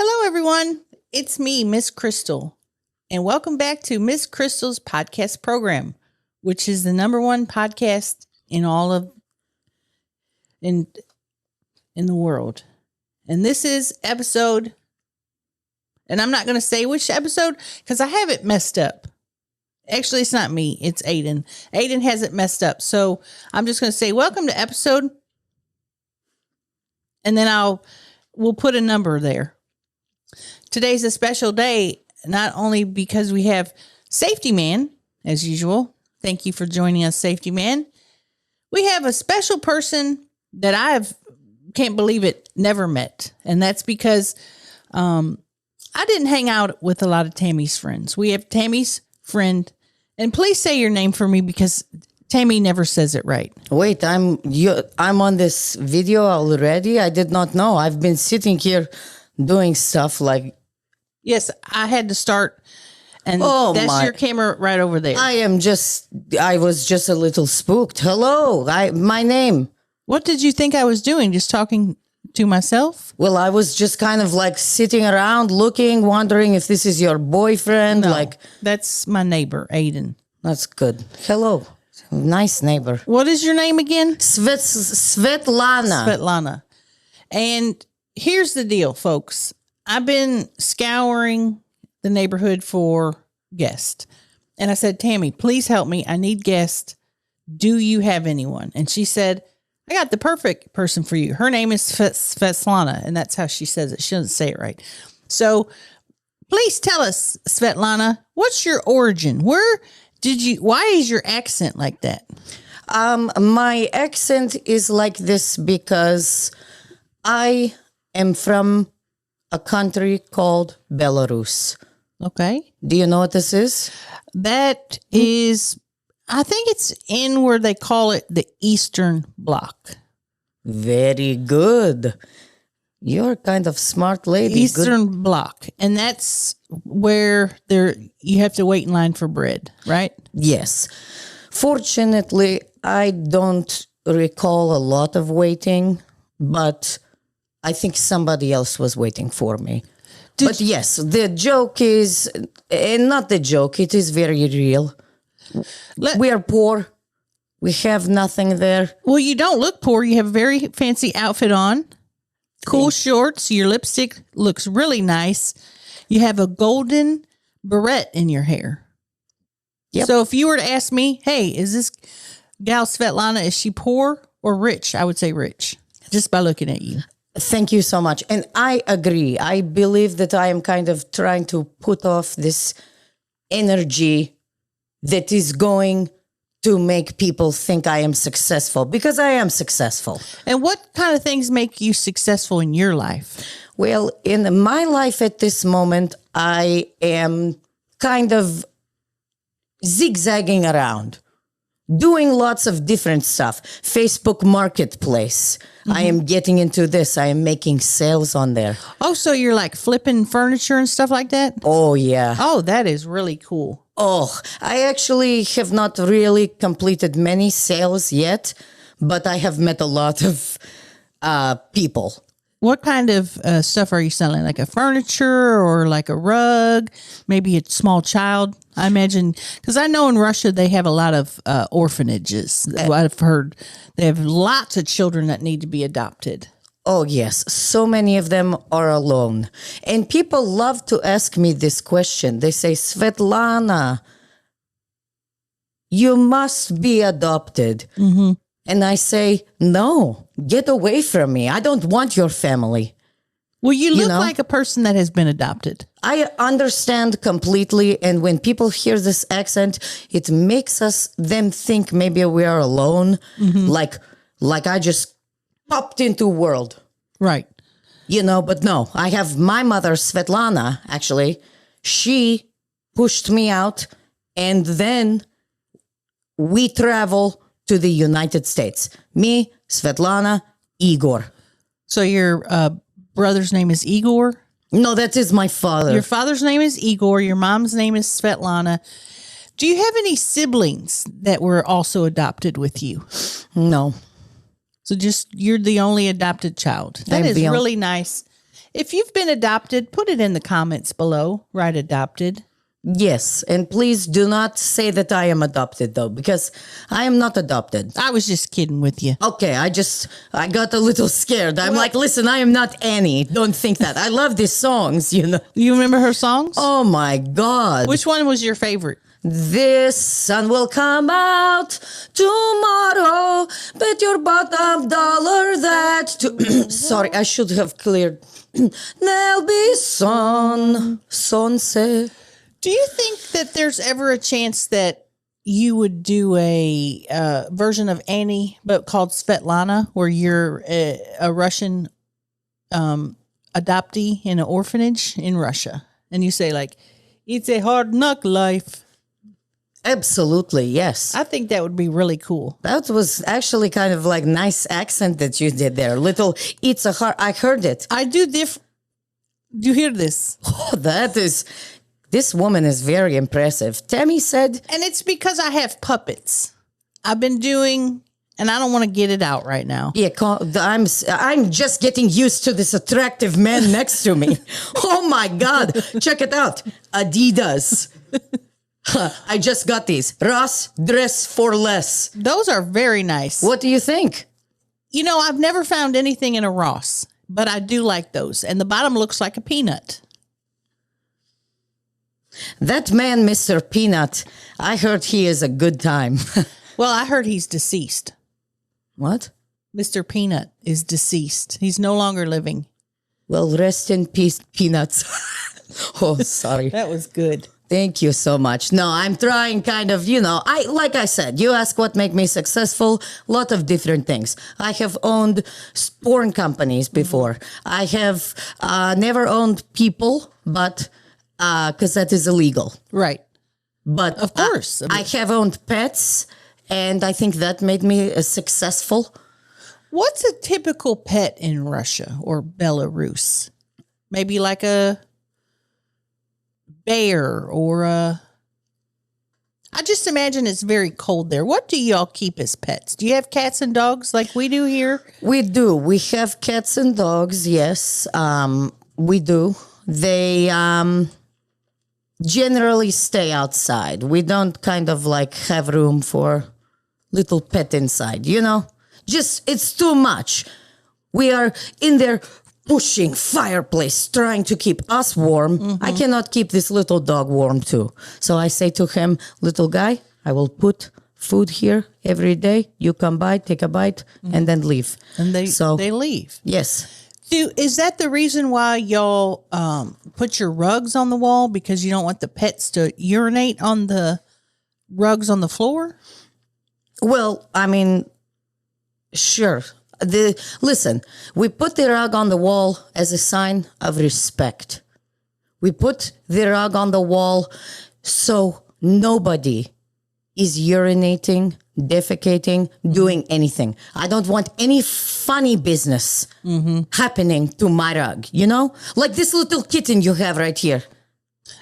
Hello, everyone. It's me, Miss Crystal, and welcome back to Miss Crystal's podcast program, which is the number one podcast in all of in the world. And this is episode, and I'm not going to say which episode because I have it messed up. Actually, it's not me. It's Aiden. Aiden has it messed up. So I'm just going to say welcome to episode, and then we'll put a number there. Today's a special day, not only because we have Safety Man, as usual. Thank you for joining us, Safety Man. We have a special person that can't believe it, never met. And that's because I didn't hang out with a lot of Tammy's friends. We have Tammy's friend, and please say your name for me because Tammy never says it right. Wait, I'm on this video already? I did not know. I've been sitting here doing stuff like... Yes, I had to start, and that's your camera right over there. I was just a little spooked. Hello, my name. What did you think I was doing? Just talking to myself? Well, I was just kind of like sitting around looking, wondering if this is your boyfriend. No, like that's my neighbor, Aiden. That's good. Hello. Nice neighbor. What is your name again? Svetlana. Svetlana. And here's the deal, folks. I've been scouring the neighborhood for guests. And I said, Tammy, please help me. I need guests. Do you have anyone? And she said, I got the perfect person for you. Her name is Svetlana. And that's how she says it. She doesn't say it right. So please tell us, Svetlana, what's your origin? Why is your accent like that? My accent is like this because I am from a country called Belarus. Okay. Do you know what this is? That is, I think it's in where they call it the Eastern Bloc. Very good. You're kind of smart lady. Eastern Bloc. And that's where you have to wait in line for bread, right? Yes. Fortunately, I don't recall a lot of waiting, but I think somebody else was waiting for me. But yes, the joke is, not the joke, it is very real. We are poor. We have nothing there. Well, you don't look poor. You have a very fancy outfit on. Cool shorts. Your lipstick looks really nice. You have a golden barrette in your hair. Yep. So if you were to ask me, hey, is this gal Svetlana, is she poor or rich? I would say rich, just by looking at you. Thank you so much. And I agree. I believe that I am kind of trying to put off this energy that is going to make people think I am successful, because I am successful. And what kind of things make you successful in your life? Well, in my life at this moment, I am kind of zigzagging around, doing lots of different stuff. Facebook Marketplace. Mm-hmm. I am getting into this. I am making sales on there. Oh, so you're like flipping furniture and stuff like that? Oh, yeah. Oh, that is really cool. Oh, I actually have not really completed many sales yet, but I have met a lot of people. What kind of stuff are you selling? Like a furniture or like a rug? Maybe a small child? I imagine, because I know in Russia they have a lot of orphanages. I've heard they have lots of children that need to be adopted. Oh, yes. So many of them are alone. And people love to ask me this question. They say, Svetlana, you must be adopted. Mm-hmm. And I say, no, get away from me. I don't want your family. Well, you look like a person that has been adopted. I understand completely. And when people hear this accent, it makes them think maybe we are alone. Mm-hmm. Like I just popped into the world. Right. But no, I have my mother, Svetlana, actually. She pushed me out, and then we travel to the United States. Me, Svetlana, Igor. So your brother's name is Igor? No, that is my father. Your father's name is Igor. Your mom's name is Svetlana. Do you have any siblings that were also adopted with you? No. So just you're the only adopted child. That is really nice. If you've been adopted, put it in the comments below. Write adopted. Yes, and please do not say that I am adopted though, because I am not adopted. I was just kidding with you. Okay, I got a little scared. I'm like, listen, I am not Annie. Don't think that. I love these songs, you know. You remember her songs? Oh my God. Which one was your favorite? This sun will come out tomorrow. Bet your bottom dollar that. Sorry, I should have cleared. There'll be sunset. Do you think that there's ever a chance that you would do a version of Annie, but called Svetlana, where you're a Russian adoptee in an orphanage in Russia, and you say like, "It's a hard knock life." Absolutely, yes. I think that would be really cool. That was actually kind of like nice accent that you did there. Little, it's a hard. I heard it. I do Do you hear this? Oh, this woman is very impressive. Tammy said, And it's because I have puppets. I've been doing, and I don't want to get it out right now. "Yeah, I'm just getting used to this attractive man next to me." Oh my God! Check it out, Adidas. I just got these. Ross, dress for less. Those are very nice. What do you think? You know, I've never found anything in a Ross, but I do like those. And the bottom looks like a peanut. That man, Mr. Peanut, I heard he is a good time. Well, I heard he's deceased. What? Mr. Peanut is deceased. He's no longer living. Well, rest in peace, Peanuts. Oh, sorry. That was good. Thank you so much. No, I'm trying kind of, like I said, you ask what make me successful, a lot of different things. I have owned porn companies before. I have never owned people, but because that is illegal. Right. But of course. I have owned pets, and I think that made me successful. What's a typical pet in Russia or Belarus? Maybe like a bear or I just imagine it's very cold there. What do y'all keep as pets? Do you have cats and dogs like we do here? We do. We have cats and dogs, yes. We do. They generally stay outside. We don't kind of like have room for little pet inside, Just, it's too much. We are in there pushing fireplace, trying to keep us warm. Mm-hmm. I cannot keep this little dog warm too. So I say to him, "Little guy, I will put food here every day. You come by, take a bite, and then leave." And they leave. Yes. Is that the reason why y'all put your rugs on the wall? Because you don't want the pets to urinate on the rugs on the floor? Well, I mean, sure. Listen, we put the rug on the wall as a sign of respect. We put the rug on the wall so nobody is urinating, defecating, doing anything. I don't want any funny business happening to my rug, Like this little kitten you have right here.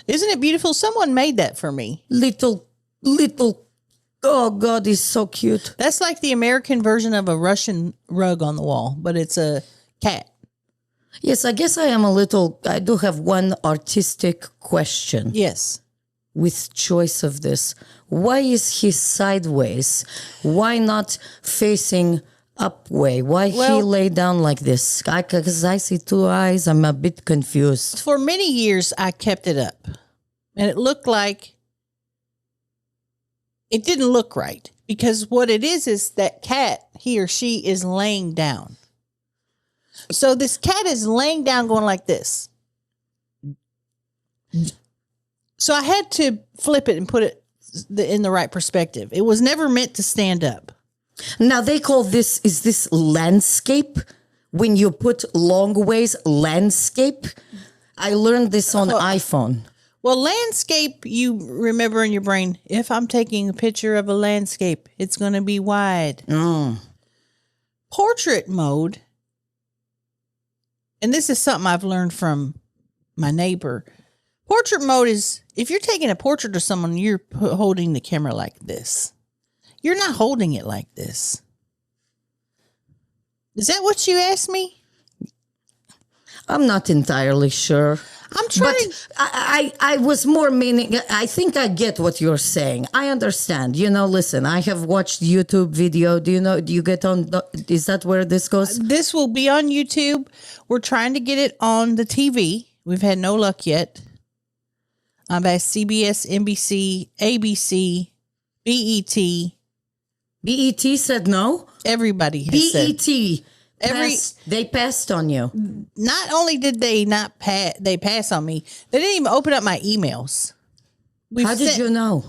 Isn't it beautiful? Someone made that for me. Little, oh God, he's so cute. That's like the American version of a Russian rug on the wall, but it's a cat. Yes, I guess I do have one artistic question. Yes. With choice of this. Why is he sideways? Why not facing up way? Why he lay down like this? Because I see two eyes. I'm a bit confused. For many years, I kept it up. And it looked like it didn't look right. Because what it is that cat, he or she, is laying down. So this cat is laying down going like this. So I had to flip it and put it in the right perspective. It was never meant to stand up. Now they call this, is this landscape? When you put long ways, landscape? I learned this on iPhone. Well, landscape, you remember in your brain, if I'm taking a picture of a landscape, it's going to be wide. Portrait mode, and this is something I've learned from my neighbor. Portrait mode is, if you're taking a portrait of someone, you're holding the camera like this. You're not holding it like this. Is that what you asked me? I'm not entirely sure. I'm trying. But I was more meaning, I think I get what you're saying. I understand. Listen, I have watched YouTube video. Do you get on, is that where this goes? This will be on YouTube. We're trying to get it on the TV. We've had no luck yet. I've asked CBS, NBC, ABC, BET. BET said no? Everybody has said. They passed on you. Not only did they not they pass on me, they didn't even open up my emails. How did you know?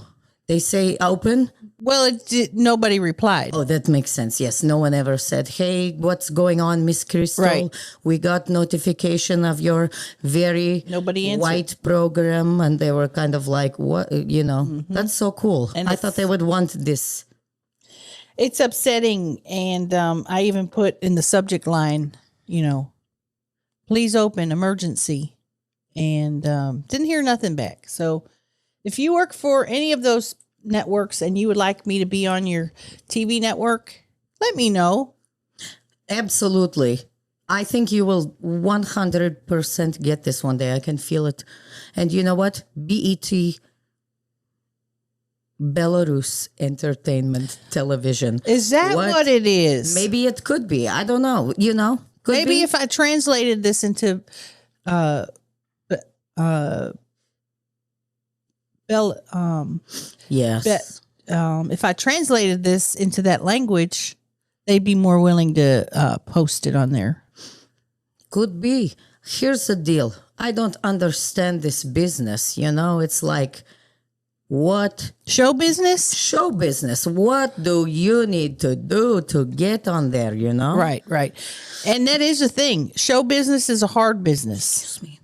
They say open? Well, nobody replied. Oh, that makes sense. Yes, no one ever said, "Hey, what's going on, Miss Crystal? Right. We got notification of your very Nobody answered. white program," and they were kind of like, "What?" That's so cool. And I thought they would want this. It's upsetting, and I even put in the subject line, please open emergency, and didn't hear nothing back. So if you work for any of those networks and you would like me to be on your TV network, let me know. Absolutely. I think you will 100% get this one day. I can feel it. And you know what? BET, Belarus Entertainment Television. Is that what it is? Maybe it could be. I don't know. Could Maybe be. if I translated this into Yes. if I translated this into that language, they'd be more willing to post it on there. Could be. Here's the deal. I don't understand this business. It's like, what? Show business? Show business. What do you need to do to get on there, Right. And that is the thing. Show business is a hard business. Excuse me.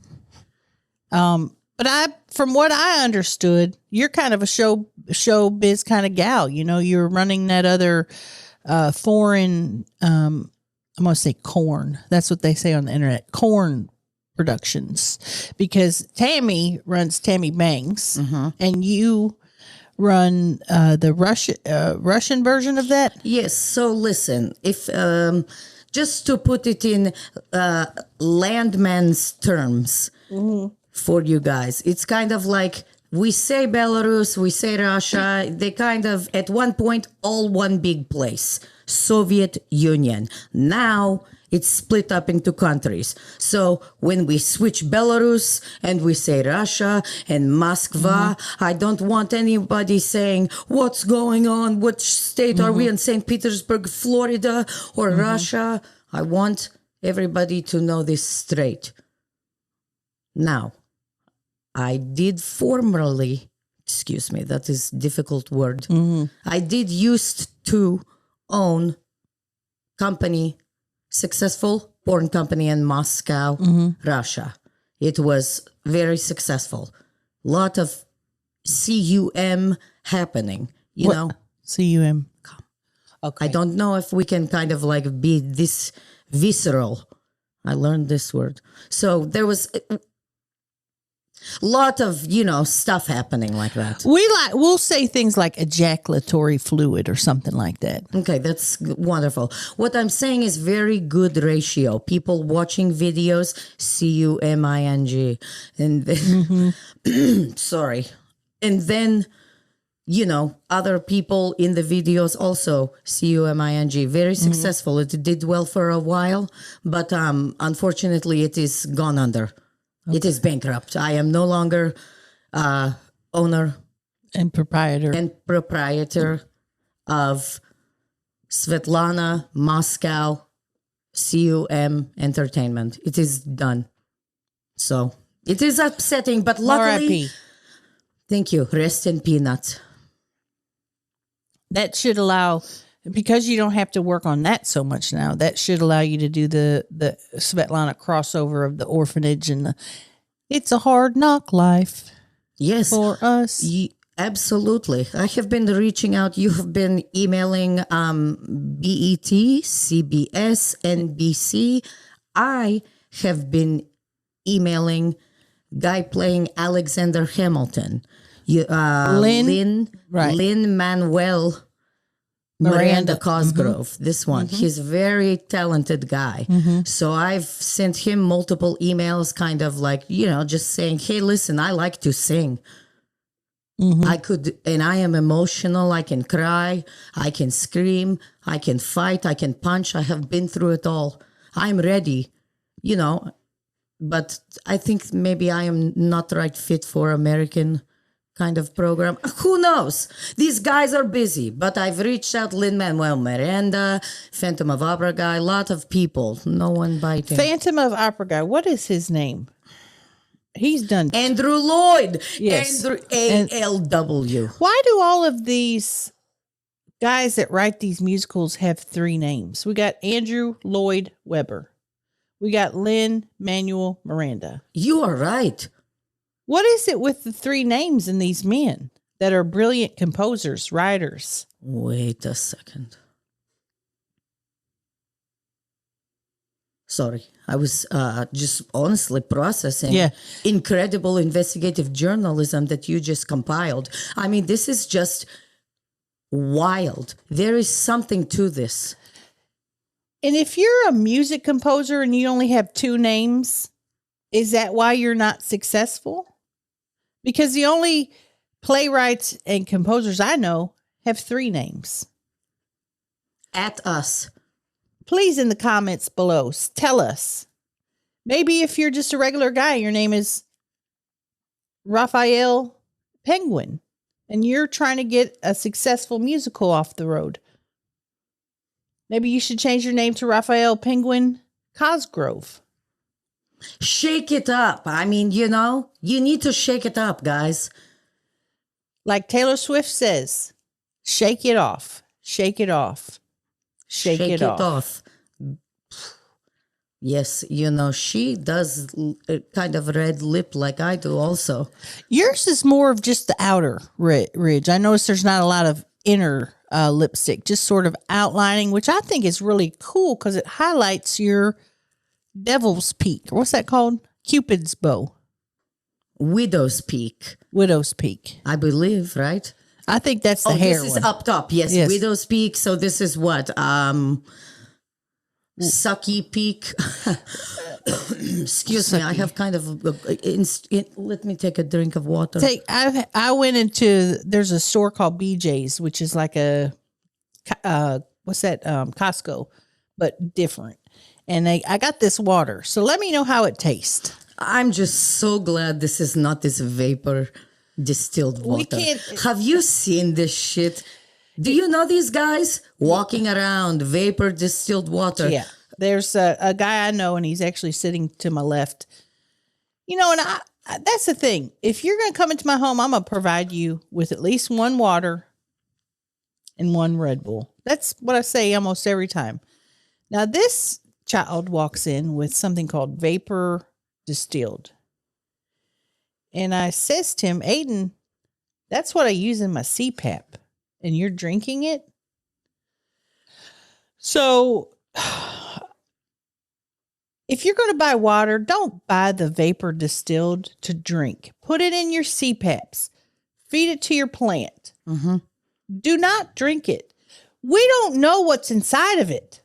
But from what I understood, you're kind of a show biz kind of gal. You're running that other foreign, I'm going to say corn. That's what they say on the internet. Corn productions, because Tammy runs Tammy Bangs, and you run the Russian version of that. Yes. So listen, if just to put it in landman's terms for you guys, it's kind of like we say Belarus, we say Russia. They kind of at one point all one big place, Soviet Union. Now it's split up into countries. So when we switch Belarus and we say Russia and Moscow, I don't want anybody saying, what's going on? Which state are we in? St. Petersburg, Florida, or Russia? I want everybody to know this straight. Now, I did formerly, excuse me, that is a difficult word. I did used to own company, successful porn company in Moscow, Russia. It was very successful. Lot of CUM happening, you know. CUM. Okay. I don't know if we can kind of like be this visceral. I learned this word. So there was a lot of, stuff happening like that. We'll say things like ejaculatory fluid or something like that. Okay, that's wonderful. What I'm saying is very good ratio. People watching videos, CUMING. And then, sorry. And then, other people in the videos also, CUMING. Very successful. It did well for a while, but unfortunately it is gone under. Okay. It is bankrupt. I am no longer owner and proprietor of Svetlana Moscow CUM Entertainment. It is done. So it is upsetting, but luckily, RIP. Thank you. Rest in peanuts. That should allow, because you don't have to work on that so much now, that should allow you to do the Svetlana crossover of the orphanage and it's a hard knock life. Yes. For us. Absolutely. I have been reaching out. You have been emailing BET, CBS, NBC. I have been emailing guy playing Alexander Hamilton. Lin-Manuel Miranda Cosgrove, this one. He's a very talented guy. So I've sent him multiple emails, kind of like, just saying, hey, listen, I like to sing. I could, and I am emotional. I can cry. I can scream. I can fight. I can punch. I have been through it all. I'm ready, but I think maybe I am not the right fit for American kind of program. Who knows? These guys are busy, but I've reached out Lin-Manuel Miranda, Phantom of Opera guy, a lot of people. No one biting. Phantom of Opera guy. What is his name? He's done. Andrew Lloyd. Yes. Andrew ALW. Why do all of these guys that write these musicals have 3 names? We got Andrew Lloyd Webber. We got Lin-Manuel Miranda. You are right. What is it with the 3 names in these men that are brilliant composers, writers? Wait a second. Sorry, I was just honestly processing incredible investigative journalism that you just compiled. I mean, this is just wild. There is something to this. And if you're a music composer and you only have 2 names, is that why you're not successful? Because the only playwrights and composers I know have 3 names. At us. Please, in the comments below, tell us. Maybe if you're just a regular guy, your name is Raphael Penguin, and you're trying to get a successful musical off the road. Maybe you should change your name to Raphael Penguin Cosgrove. Shake it up. I mean, you need to shake it up, guys. Like Taylor Swift says, shake it off. Shake it off. Shake it off. Yes, she does kind of red lip like I do also. Yours is more of just the outer ridge. I notice there's not a lot of inner lipstick, just sort of outlining, which I think is really cool because it highlights your devil's peak. What's that called? Cupid's bow. Widow's peak. Widow's peak. I believe, right? I think that's the hair. This is up top. Yes, Widow's peak. So this is what? Sucky peak. Excuse me. I have kind of. Let me take a drink of water. I went into. There's a store called BJ's, which is like a. What's that? Costco, but different. And I got this water. So let me know how it tastes. I'm just so glad this is not this vapor distilled water. Have you seen this shit? Do you know these guys walking around vapor distilled water? Yeah. There's a guy I know, and he's actually sitting to my left. And that's the thing. If you're going to come into my home, I'm going to provide you with at least 1 water and 1 Red Bull. That's what I say almost every time. Now, this child walks in with something called vapor distilled. And I says to him, Aiden, that's what I use in my CPAP. And you're drinking it? So, if you're going to buy water, don't buy the vapor distilled to drink. Put it in your CPAPs. Feed it to your plant. Mm-hmm. Do not drink it. We don't know what's inside of it.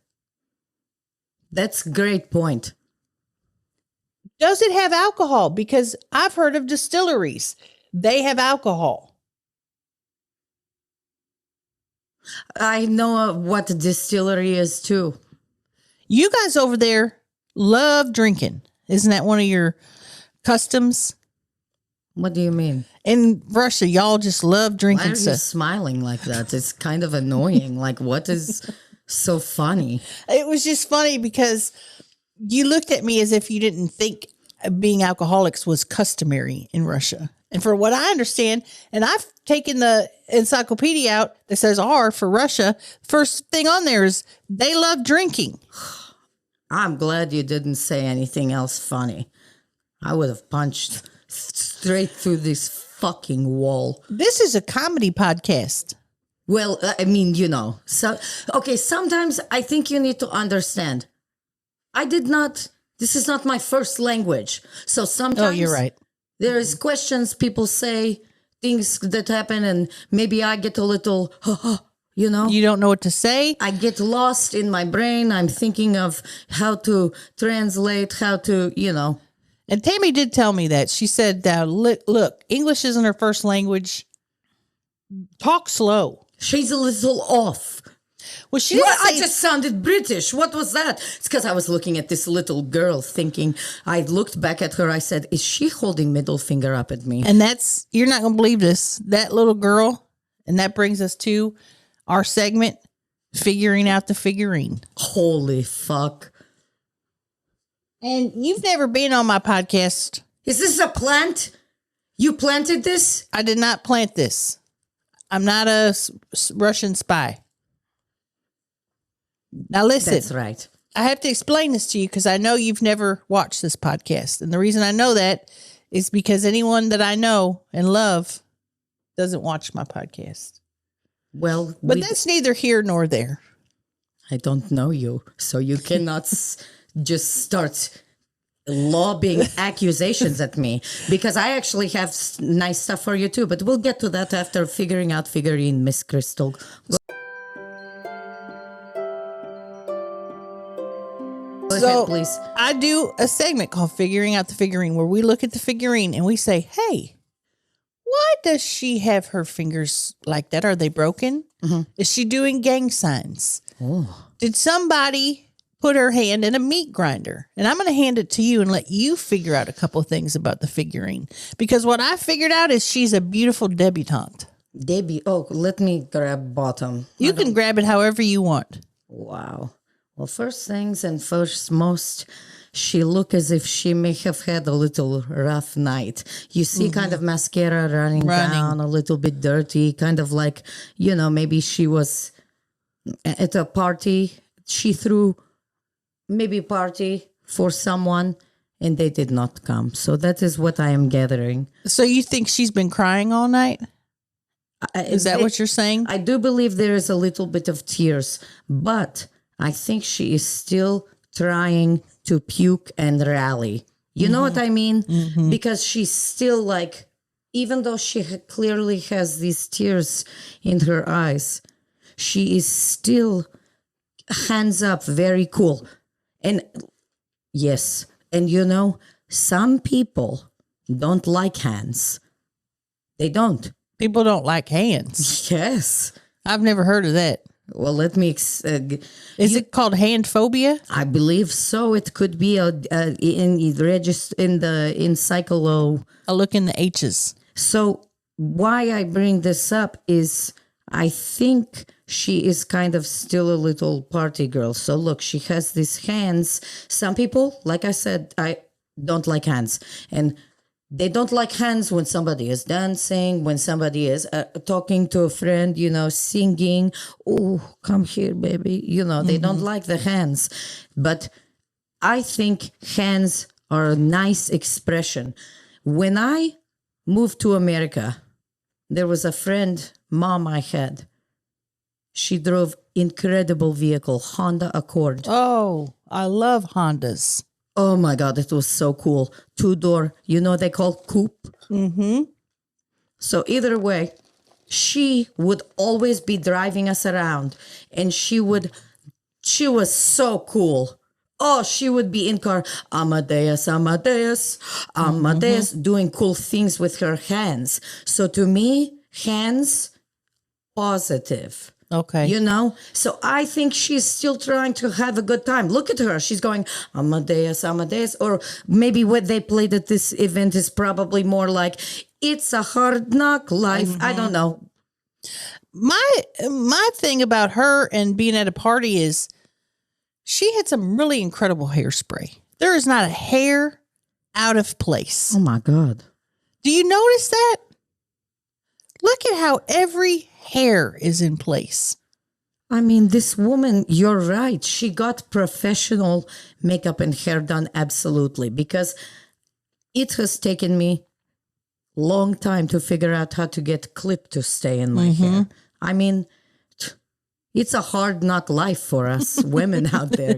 That's a great point. Does it have alcohol? Because I've heard of distilleries. They have alcohol. I know what a distillery is too. You guys over there love drinking. Isn't that one of your customs? What do you mean? In Russia, y'all just love drinking. Why are you smiling like that? It's kind of annoying. Like, what is so funny? It was just funny because you looked at me as if you didn't think being alcoholics was customary in Russia. And for what I understand, and I've taken the encyclopedia out that says R for Russia, first thing on there is they love drinking. I'm glad you didn't say anything else funny. I would have punched straight through this fucking wall. This is a comedy podcast. Well, I mean, So, okay, sometimes I think you need to understand. This is not my first language. So sometimes. Oh, you're right. There is questions, people say things that happen, and maybe I get a little, You know? You don't know what to say. I get lost in my brain. I'm thinking of how to translate, how to, And Tammy did tell me that. She said, look, English isn't her first language. Talk slow. She's a little off. Well, she Well, didn't say, I just sounded British. What was that? It's because I was looking at this little girl thinking, I looked back at her. I said, is she holding middle finger up at me? and you're not going to believe this, that little girl. And that brings us to our segment, Figuring Out the Figurine. Holy fuck. And you've never been on my podcast. Is this a plant? You planted this? I did not plant this. I'm not a Russian spy. Now listen. That's right. I have to explain this to you because I know you've never watched this podcast. And the reason I know that is because anyone that I know and love doesn't watch my podcast. Well, But that's neither here nor there. I don't know you, so you cannot just start lobbing accusations at me, because I actually have nice stuff for you too. But we'll get to that after figuring out figurine, Miss Crystal. Go ahead, please. I do a segment called Figuring Out the Figurine where we look at the figurine and we say, hey, why does she have her fingers like that? Are they broken? Mm-hmm. Is she doing gang signs? Oh. Did somebody put her hand in a meat grinder? And I'm going to hand it to you and let you figure out a couple of things about the figurine. Because what I figured out is she's a beautiful debutante. Let me grab bottom. You can grab it however you want. Wow. Well, first things and foremost, she look as if she may have had a little rough night. You see kind of mascara running down, a little bit dirty, kind of like, maybe she was at a party. She threw maybe a party for someone and they did not come. So that is what I am gathering. So you think she's been crying all night? Is that what you're saying? I do believe there is a little bit of tears, but I think she is still trying to puke and rally. You know what I mean? Mm-hmm. Because she's still like, even though she clearly has these tears in her eyes, she is still hands up, very cool. And yes, and some people don't like hands. They don't. People don't like hands. Yes. I've never heard of that. Well, let me. Is it called hand phobia? I believe so. It could be in the encyclo. I'll look in the H's. So why I bring this up is I think she is kind of still a little party girl. So look, she has these hands. Some people, like I said, I don't like hands, and they don't like hands when somebody is dancing, when somebody is talking to a friend, singing. Oh, come here, baby. They don't like the hands. But I think hands are a nice expression. When I moved to America, there was a mom I had. She drove incredible vehicle, Honda Accord. Oh, I love Hondas. Oh my God, it was so cool. 2-door, they call coupe. Mm-hmm. So either way, she would always be driving us around, and she was so cool. Oh, she would be in car, Amadeus, Amadeus, Amadeus, doing cool things with her hands. So to me, hands, positive. Okay. So I think she's still trying to have a good time. Look at her. She's going, Amadeus, Amadeus. Or maybe what they played at this event is probably more like, it's a hard knock life. I don't know. My thing about her and being at a party is she had some really incredible hairspray. There is not a hair out of place. Oh my God. Do you notice that? Look at how every hair is in place. I mean, this woman, you're right. She got professional makeup and hair done. Absolutely. Because it has taken me a long time to figure out how to get clip to stay in my hair. I mean, it's a hard knock life for us women out there,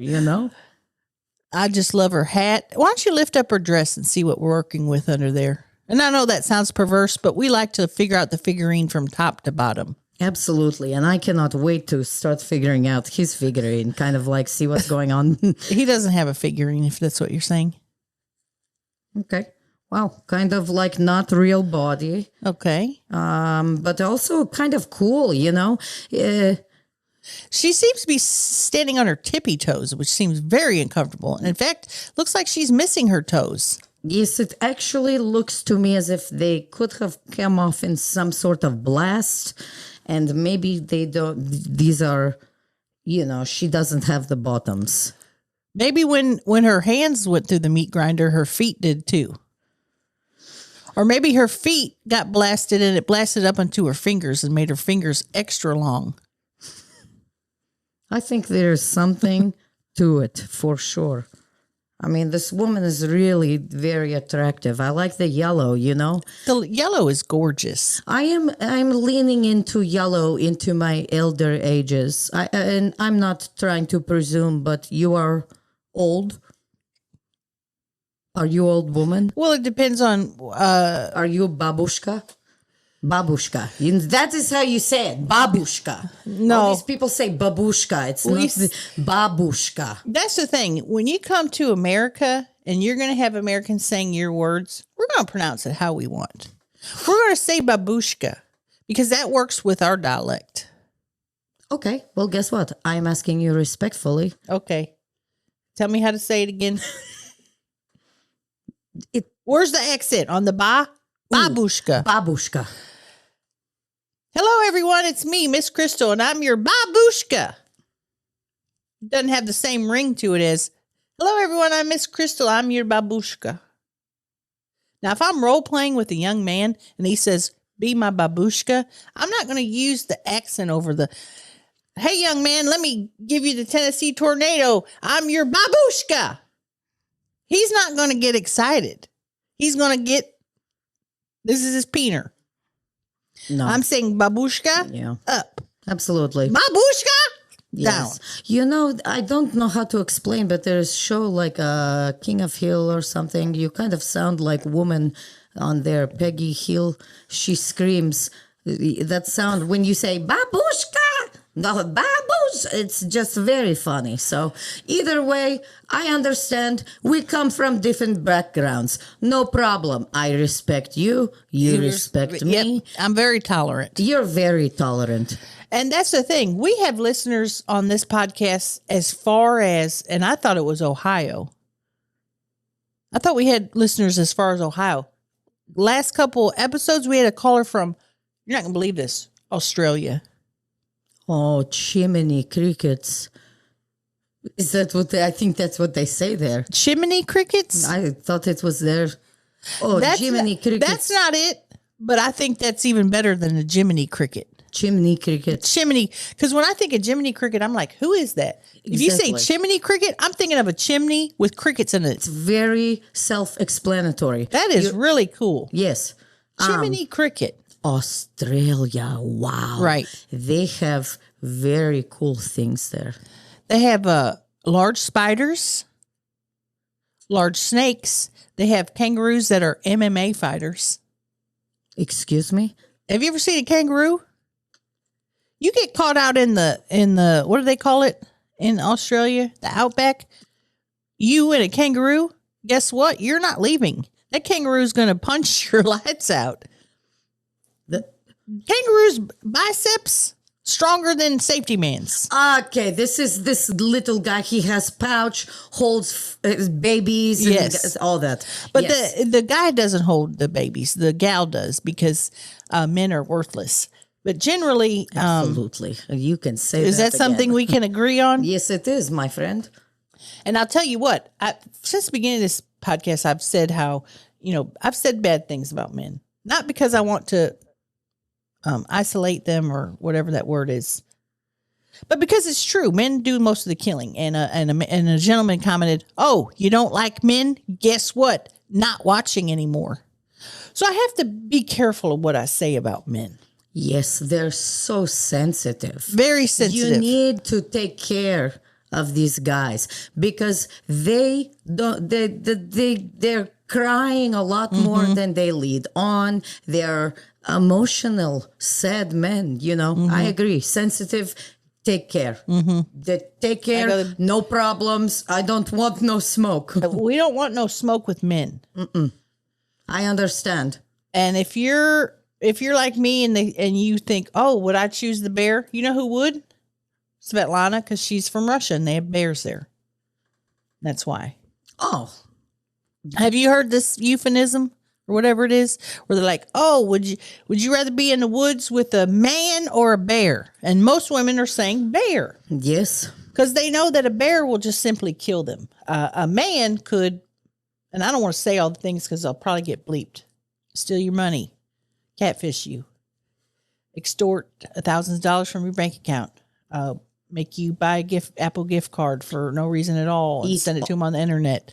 I just love her hat. Why don't you lift up her dress and see what we're working with under there? And I know that sounds perverse, but we like to figure out the figurine from top to bottom. Absolutely. And I cannot wait to start figuring out his figurine, kind of like see what's going on. He doesn't have a figurine, if that's what you're saying. Okay. Wow. Kind of like not real body. Okay. But also kind of cool, you know? She seems to be standing on her tippy toes, which seems very uncomfortable. And in fact, looks like she's missing her toes. Yes, it actually looks to me as if they could have come off in some sort of blast. And maybe they don't, these are, you know, she doesn't have the bottoms. Maybe when her hands went through the meat grinder, her feet did too. Or maybe her feet got blasted and it blasted up into her fingers and made her fingers extra long. I think there's something to it for sure. I mean, this woman is really very attractive. I like the yellow, you know. The yellow is gorgeous. I'm leaning into yellow into my elder ages. And I'm not trying to presume, but you are old. Are you old woman? Well, it depends on... Are you babushka? Babushka. That is how you say it. Babushka. No. All these people say babushka. It's not babushka. That's the thing. When you come to America and you're going to have Americans saying your words, we're going to pronounce it how we want. We're going to say babushka because that works with our dialect. Okay. Well, guess what? I'm asking you respectfully. Okay. Tell me how to say it again. Where's the accent? On the ba? Babushka. Babushka. Hello, everyone. It's me, Miss Crystal, and I'm your babushka. Doesn't have the same ring to it as, hello, everyone. I'm Miss Crystal. I'm your babushka. Now, if I'm role-playing with a young man and he says, be my babushka, I'm not going to use the accent over the, hey, young man, let me give you the Tennessee tornado. I'm your babushka. He's not going to get excited. He's going to get, this is his peener. No. I'm saying babushka up. Absolutely. Babushka down. You know, I don't know how to explain, but there's a show like King of Hill or something. You kind of sound like woman on there, Peggy Hill. She screams that sound when you say babushka. No, babush. It's just very funny. So either way, I understand. We come from different backgrounds. No problem. I respect you. You respect me. Yep, I'm very tolerant. You're very tolerant. And that's the thing. We have listeners on this podcast as far as, and I thought it was Ohio. I thought we had listeners as far as Ohio. Last couple episodes, we had a caller from, you're not going to believe this, Australia. Oh, chimney crickets. Is that what I think that's what they say there? Chimney crickets? I thought it was there. Oh, Jiminy crickets. That's not it, but I think that's even better than a Jiminy cricket. Chimney cricket. Chimney, because when I think of Jiminy cricket, I'm like, who is that? Exactly. If you say chimney cricket, I'm thinking of a chimney with crickets in it. It's very self-explanatory. That is really cool. Yes. Chimney cricket. Australia. Wow. Right. They have very cool things there. They have large spiders, large snakes. They have kangaroos that are MMA fighters. Excuse me? Have you ever seen a kangaroo? You get caught out in the what do they call it in Australia? The outback. You and a kangaroo, guess what? You're not leaving. That kangaroo's going to punch your lights out. The kangaroo's biceps stronger than safety man's. Okay, this is this little guy. He has pouch, holds babies, and all that. But the guy doesn't hold the babies. The gal does because men are worthless. But generally, absolutely, you can say. Is that something we can agree on? Yes, it is, my friend. And I'll tell you what. Since the beginning of this podcast, I've said how I've said bad things about men, not because I want to isolate them or whatever that word is, but because it's true. Men do most of the killing. And a gentleman commented, "Oh, you don't like men? Guess what? Not watching anymore." So I have to be careful of what I say about men. Yes, they're so sensitive. Very sensitive. You need to take care of these guys because they don't. They're crying a lot more than they lead on. They're emotional, sad men, you know. I agree. Sensitive, take care. Take care, no problems. I don't want no smoke. We don't want no smoke with men. I understand. And if you're like me and you think, oh, would I choose the bear? You know who would? Svetlana, because she's from Russia and they have bears there. That's why. Oh, Have you heard this euphemism or whatever it is, where they're like, "Oh, would you rather be in the woods with a man or a bear?" And most women are saying bear yes. because they know that a bear will just simply kill them. A man could, and I don't want to say all the things because I'll probably get bleeped. Steal your money, catfish you, extort thousands of dollars from your bank account, make you buy a Apple gift card for no reason at all, and send it to them on the internet.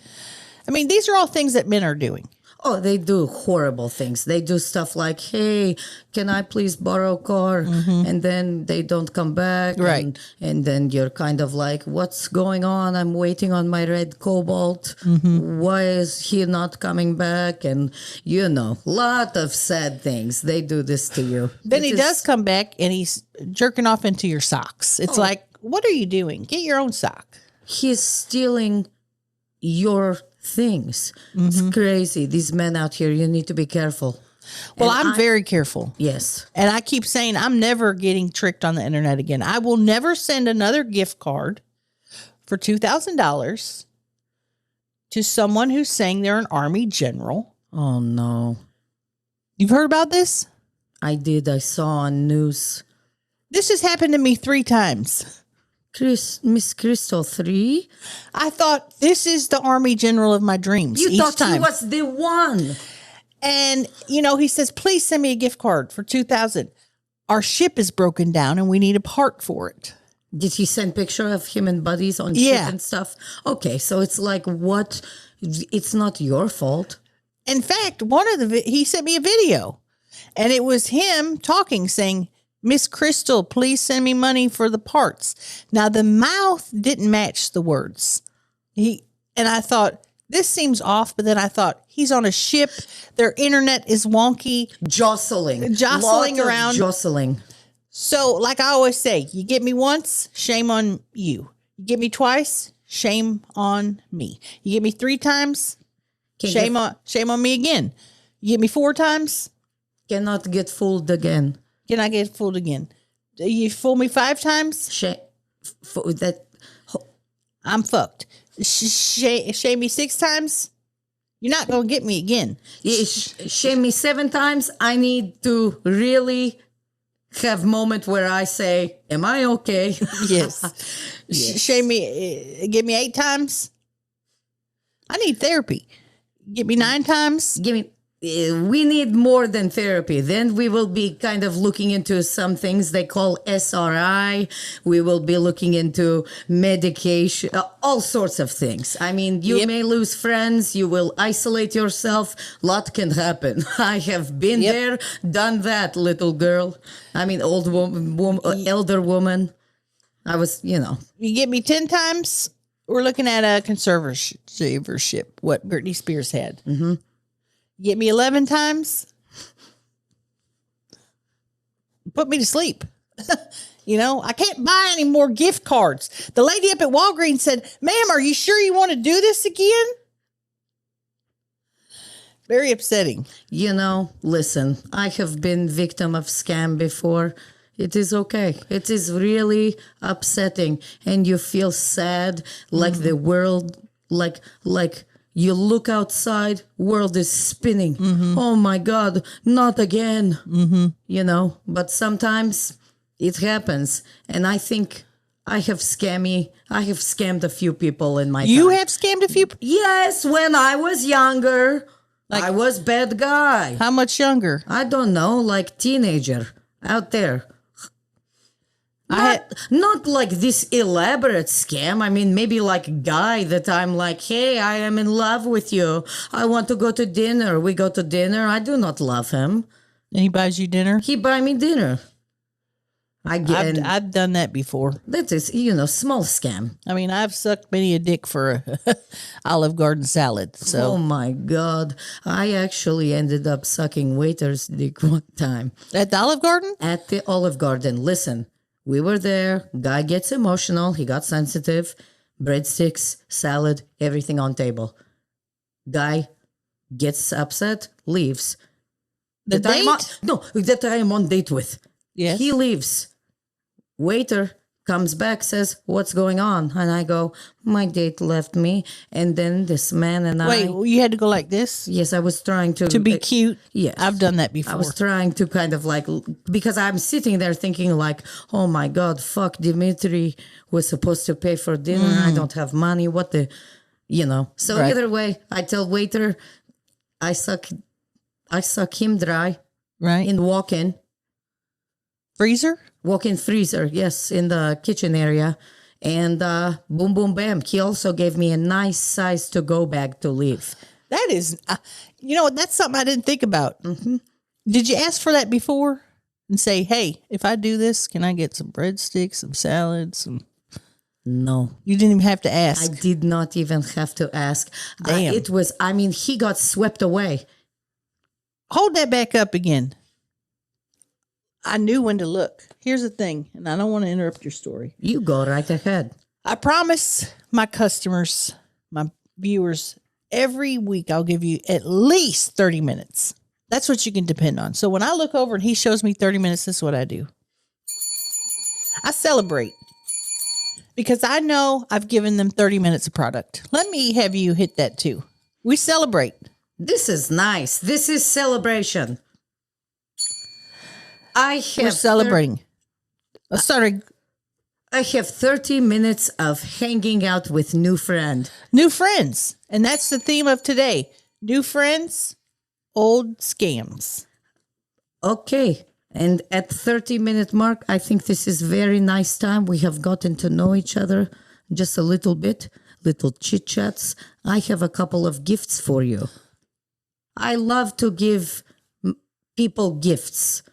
I mean, these are all things that men are doing. Oh, they do horrible things. They do stuff like, hey, can I please borrow a car? And then they don't come back. Right. And then you're kind of like, what's going on? I'm waiting on my red Cobalt. Why is he not coming back? And, you know, lot of sad things. They do this to you. Then he does come back and he's jerking off into your socks. It's like, what are you doing? Get your own sock. He's stealing your things. It's crazy. These men out here, you need to be careful. Well, I'm very careful. Yes. And I keep saying I'm never getting tricked on the internet again. I will never send another gift card for $2,000 to someone who's saying they're an Army general. Oh, no. You've heard about this? I did. I saw on news. This has happened to me 3 times. Miss Crystal 3? I thought this is the Army general of my dreams. You each thought time. he was the one. And, you know, he says, please send me a gift card for $2,000. Our ship is broken down and we need a part for it. Did he send picture of him and buddies on ship and stuff? Okay, so it's like, what? It's not your fault. In fact, he sent me a video and it was him talking, saying, Miss Crystal, please send me money for the parts. Now the mouth didn't match the words. And I thought, this seems off, but then I thought, he's on a ship. Their internet is wonky. Jostling Around. Jostling. So, like I always say, you get me once, shame on you. You get me twice, shame on me. You get me 3 times, shame on me again. You get me 4 times, cannot get fooled again. Can I get fooled again? You fool me 5 times, I'm fucked. Shame me 6 times, you're not gonna get me again. Shame me 7 times. I need to really have moment where I say, am I okay? Yes. Shame me, give me 8 times. I need therapy. Give me 9 times. We need more than therapy. Then we will be kind of looking into some things they call SRI. We will be looking into medication, all sorts of things. I mean, you may lose friends. You will isolate yourself. Lot can happen. I have been there, done that, little girl. I mean, old woman, elder woman. I was, you know. You get me 10 times, we're looking at a conservatorship, what Britney Spears had. Mm-hmm. Get me 11 times, put me to sleep. You know, I can't buy any more gift cards. The lady up at Walgreens said, ma'am, are you sure you want to do this again? Very upsetting. You know, listen, I have been victim of scam before. It is okay. It is really upsetting. And you feel sad, like the world, like you look outside, world is spinning. Mm-hmm. Oh my God, not again. Mm-hmm. You know, but sometimes it happens. And I think I have scammed a few people in my time. You have scammed a few? Yes, when I was younger, I was bad guy. How much younger? I don't know, like teenager out there. Not like this elaborate scam. I mean, maybe like a guy that I'm like, hey, I am in love with you. I want to go to dinner. We go to dinner. I do not love him. And he buys you dinner? He buy me dinner. I've done that before. That is, small scam. I mean, I've sucked many a dick for a Olive Garden salad. So Oh my God. I actually ended up sucking waiter's dick one time at the Olive Garden, at the Olive Garden. Listen, we were there. Guy gets emotional. He got sensitive. Breadsticks, salad, everything on table. Guy gets upset, leaves. the That I'm on- date. no, that I am on date with. Yes. He leaves. Waiter comes back, says, "What's going on?" And I go, "My date left me." And then this man and Wait, I. you had to go like this Yes, I was trying to be cute. yes. I've done that I before. was trying to kind of like, because I'm sitting there thinking like, oh my God, fuck, Dimitri was supposed to pay for dinner. I don't have money. What the, So Right. either way, I tell waiter, I suck him dry Right. in walk-in freezer. Yes, in the kitchen area. And boom, boom, bam. He also gave me a nice size to-go bag to leave. That is, that's something I didn't think about. Mm-hmm. Did you ask for that before and say, "Hey, if I do this, can I get some breadsticks, some salads, some?" No. You didn't even have to I ask. did not even have to ask. Damn. He got swept away. Hold that back up again. I knew when to look. Here's the thing, and I don't want to interrupt your story. You go right ahead. I promise my customers, my viewers, every week I'll give you at least 30 minutes. That's what you can depend on. So when I look over and he shows me 30 minutes, this is what I do. I celebrate because I know I've given them 30 minutes of product. Let me have you hit that too. We celebrate. This is nice. This is celebration. We're celebrating. Sorry, I have 30 minutes of hanging out with new friend. new friends. And that's the theme of today. New friends, old scams. Okay. And at 30-minute mark, I think this is very nice time. We have gotten to know each other just a little bit, little chit-chats. I have a couple of gifts for you. I love to give people gifts.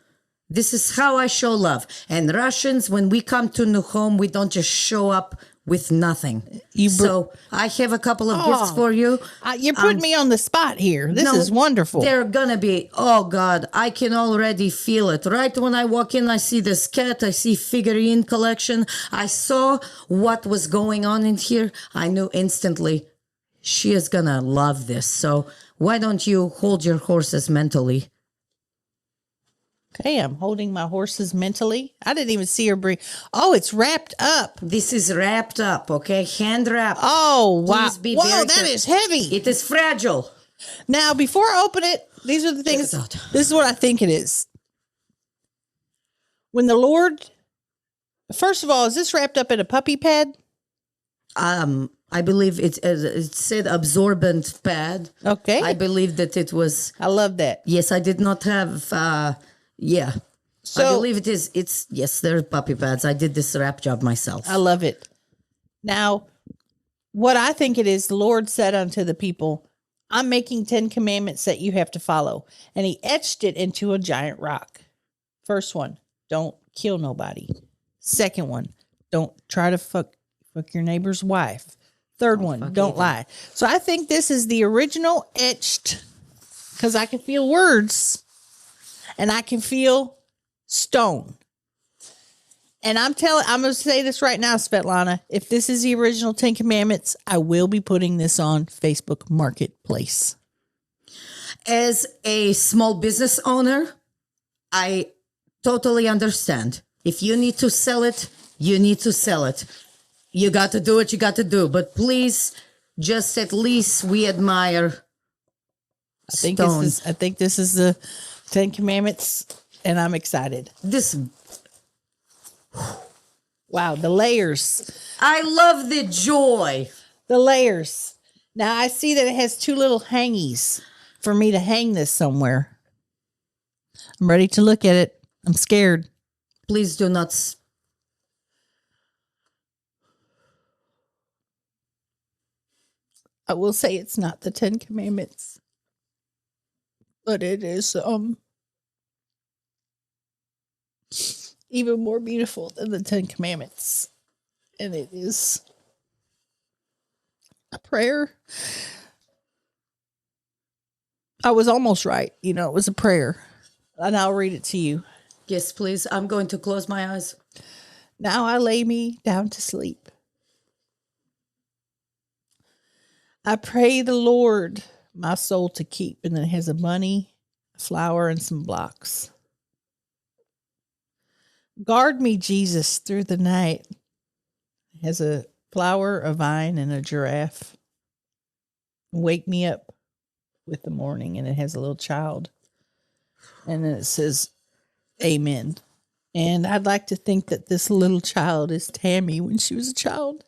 This is how I show love. And Russians, when we come to new home, we don't just show up with nothing. So I have a couple of gifts for you. You're putting me on the spot here. This is wonderful. They're gonna be, oh God, I can already feel it. Right when I walk in, I see this cat, I see figurine collection. I saw what was going on in here. I knew instantly she is gonna love this. So why don't you hold your horses mentally? Okay, I'm holding my horses mentally. I didn't even see her breathe. Oh, it's wrapped up. This is wrapped up, okay? Hand wrapped. Oh, wow. Please be Whoa, very that careful. is heavy. It is fragile. Now, before I open it, these are the things. Check it out. This is what I think it is. When the Lord, first of all, is this wrapped up in a puppy pad? I believe it said absorbent pad. Okay. I believe that it was. I love that. Yes, I did not have. Yeah. So I believe it is. It's yes, they're puppy pads. I did this wrap job myself. I love it. Now, what I think it is, the Lord said unto the people, I'm making 10 commandments that you have to follow. And he etched it into a giant rock. First one, don't kill nobody. Second one, don't try to fuck your neighbor's wife. Third one, don't lie. So I think this is the original etched, because I can feel words and I can feel stone. And I'm going to say this right now, Svetlana. If this is the original 10 Commandments, I will be putting this on Facebook Marketplace. As a small business owner, I totally understand. If you need to sell it, you need to sell it. You got to do what you got to do. But please, just at least we admire I think stone. this is the 10 Commandments, and I'm excited. This, Wow, the layers. I love the joy. The layers. Now I see that it has two little hangies for me to hang this somewhere. I'm ready to look at it. I'm scared. Please do not. I will say it's not the 10 Commandments, but it is even more beautiful than the 10 Commandments. And it is a prayer. I was almost right. You know, it was a prayer. And I'll read it to you. Yes, please. I'm going to close my eyes. Now I lay me down to sleep. I pray the Lord my soul to keep. And then it has a bunny, a flower, and some blocks. Guard me, Jesus, through the night. It has a flower, a vine, and a giraffe. Wake me up with the morning. And it has a little child. And then it says, Amen. And I'd like to think that this little child is Tammy when she was a child.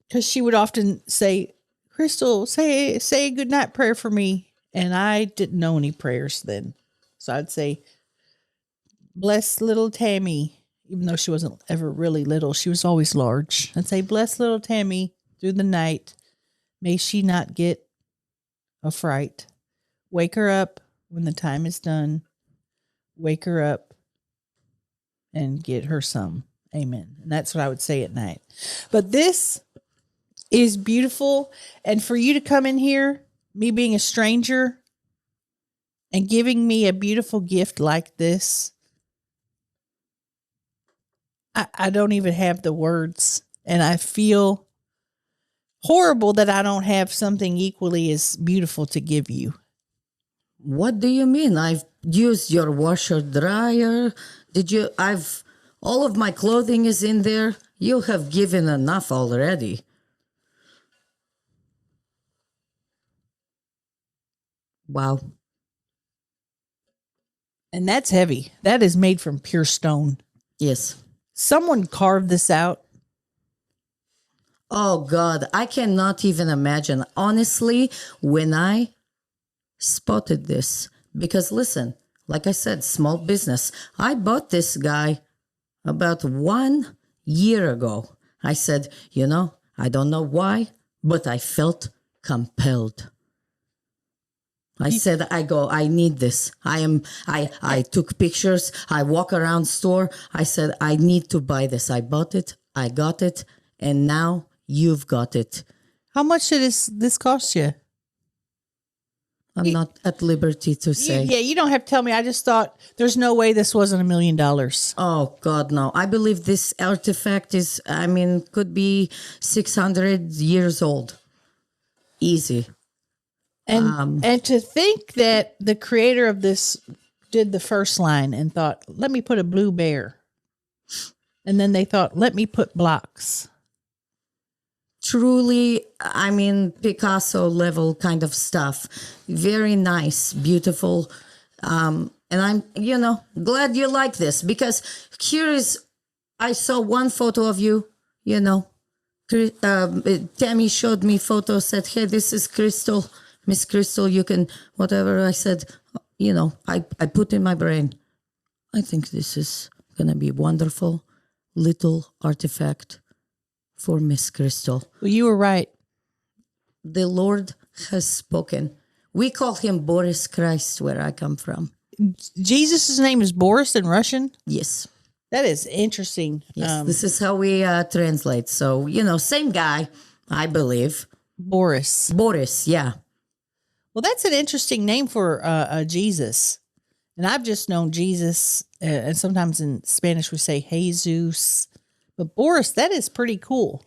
Because she would often say, Crystal, say a good night prayer for me. And I didn't know any prayers then. So I'd say, bless little Tammy. Even though she wasn't ever really little, she was always large. I'd say, bless little Tammy through the night. May she not get a fright. Wake her up when the time is done. Wake her up and get her some. Amen. And that's what I would say at night. But this is beautiful. And for you to come in here, me being a stranger, and giving me a beautiful gift like this, I don't even have the words. And I feel horrible that I don't have something equally as beautiful to give you. What do you mean? I've used your washer dryer. All of my clothing is in there. You have given enough already. Wow. And that's heavy. That is made from pure stone. Yes. Someone carved this out. Oh, God. I cannot even imagine. Honestly, when I spotted this, because listen, like I said, small business. I bought this guy about 1 year ago. I said, I don't know why, but I felt compelled. I said, I need this. I took pictures. I walk around store. I said, I need to buy this. I bought it. I got it. And now you've got it. How much did this cost you? I'm not at liberty to say. Yeah, you don't have to tell me. I just thought there's no way this wasn't $1 million. Oh, God, no. I believe this artifact could be 600 years old. Easy. And to think that the creator of this did the first line and thought, let me put a blue bear. And then they thought, let me put blocks. Truly, Picasso level kind of stuff. Very nice, beautiful. And I'm, glad you like this, because I saw one photo of you, Tammy showed me photos, said, hey, this is Crystal, Miss Crystal, you can, whatever. I said, I put in my brain, I think this is going to be wonderful little artifact for Miss Crystal. Well, you were right. The Lord has spoken. We call him Boris Christ where I come from. Jesus' name is Boris in Russian? Yes. That is interesting. Yes, this is how we translate. So, same guy, I believe. Boris. Boris, yeah. Well, that's an interesting name for Jesus. And I've just known Jesus, and sometimes in Spanish we say Jesus. But Boris, that is pretty cool.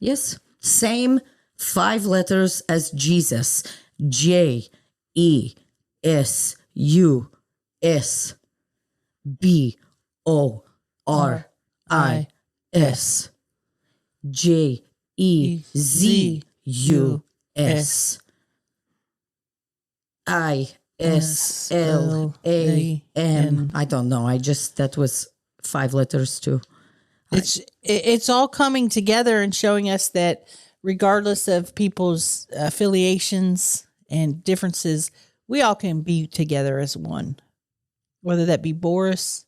Yes. Same 5 letters as Jesus. JESUSBORIS. JEZUS. ISLAM. I don't know. That was 5 letters too. It's all coming together and showing us that regardless of people's affiliations and differences, we all can be together as one. Whether that be Boris,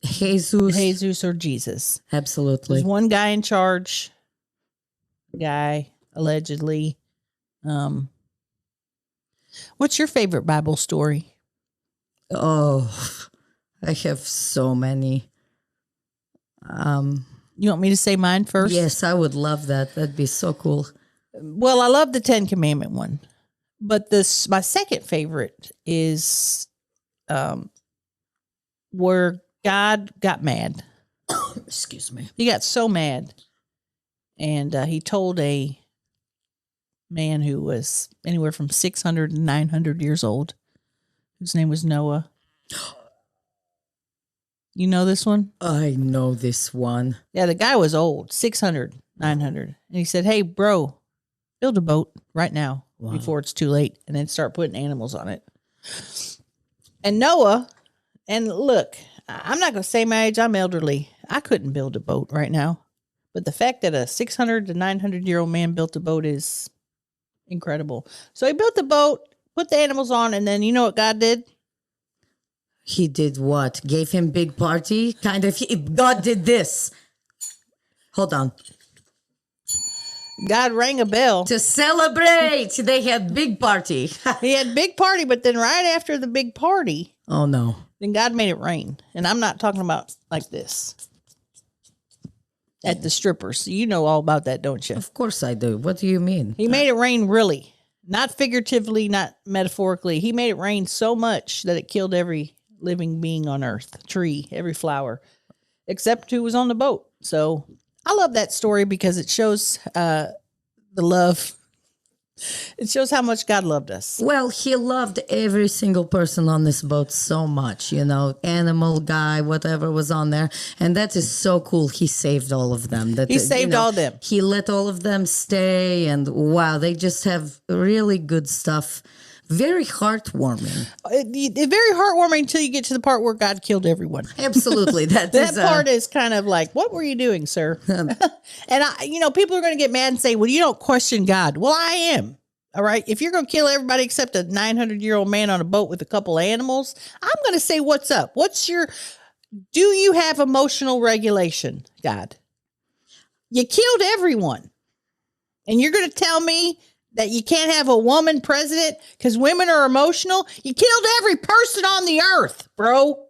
Jesus, or Jesus. Absolutely. There's one guy in charge. Allegedly. What's your favorite Bible story? Oh, I have so many. You want me to say mine first? Yes, I would love that. That'd be so cool. Well, I love the 10 Commandment one. But my second favorite is where God got mad. Excuse me. He got so mad. And he told a man who was anywhere from 600 and 900 years old, whose name was Noah. You know this one? I know this one. Yeah, the guy was old, 600, 900. And he said, hey, bro, build a boat right now before it's too late, and then start putting animals on it. And Noah, and look, I'm not going to say my age. I'm elderly. I couldn't build a boat right now. But the fact that a 600 to 900-year-old man built a boat is incredible. So he built the boat, put the animals on, and then you know what God did? He did what? Gave him big party? Kind of. God did this. Hold on. God rang a bell. To celebrate. They had big party. He had big party, but then right after the big party, Oh, no. then God made it rain. And I'm not talking about like this. At the strippers. You know all about that, don't you? Of course I do. What do you mean? He made it rain really. Not figuratively, not metaphorically. He made it rain so much that it killed every living being on earth, tree, every flower, except who was on the boat. So I love that story because it shows the love. It shows how much God loved us. Well, he loved every single person on this boat so much, animal guy, whatever was on there. And that is so cool. He saved all of them. He saved all of them. He let all of them stay. And wow, they just have really good stuff. Very heartwarming. Very heartwarming until you get to the part where God killed everyone. Absolutely. That part is kind of like, what were you doing, sir? And people are going to get mad and say, well, you don't question God. Well, I am. All right. If you're going to kill everybody except a 900-year-old man on a boat with a couple of animals, I'm going to say, what's up? Do you have emotional regulation, God? You killed everyone. And you're going to tell me that you can't have a woman president because women are emotional? You killed every person on the earth, bro.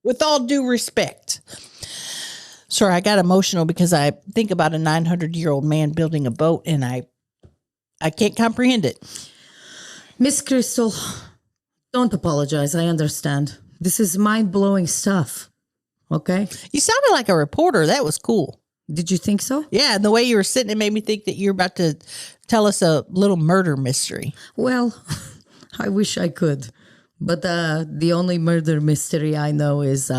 With all due respect. Sorry, I got emotional because I think about a 900-year-old man building a boat and I can't comprehend it. Miss Crystal, don't apologize. I understand. This is mind-blowing stuff. Okay? You sounded like a reporter. That was cool. Did you think so? Yeah, and the way you were sitting, it made me think that you were about to tell us a little murder mystery. Well, I wish I could. But the only murder mystery I know is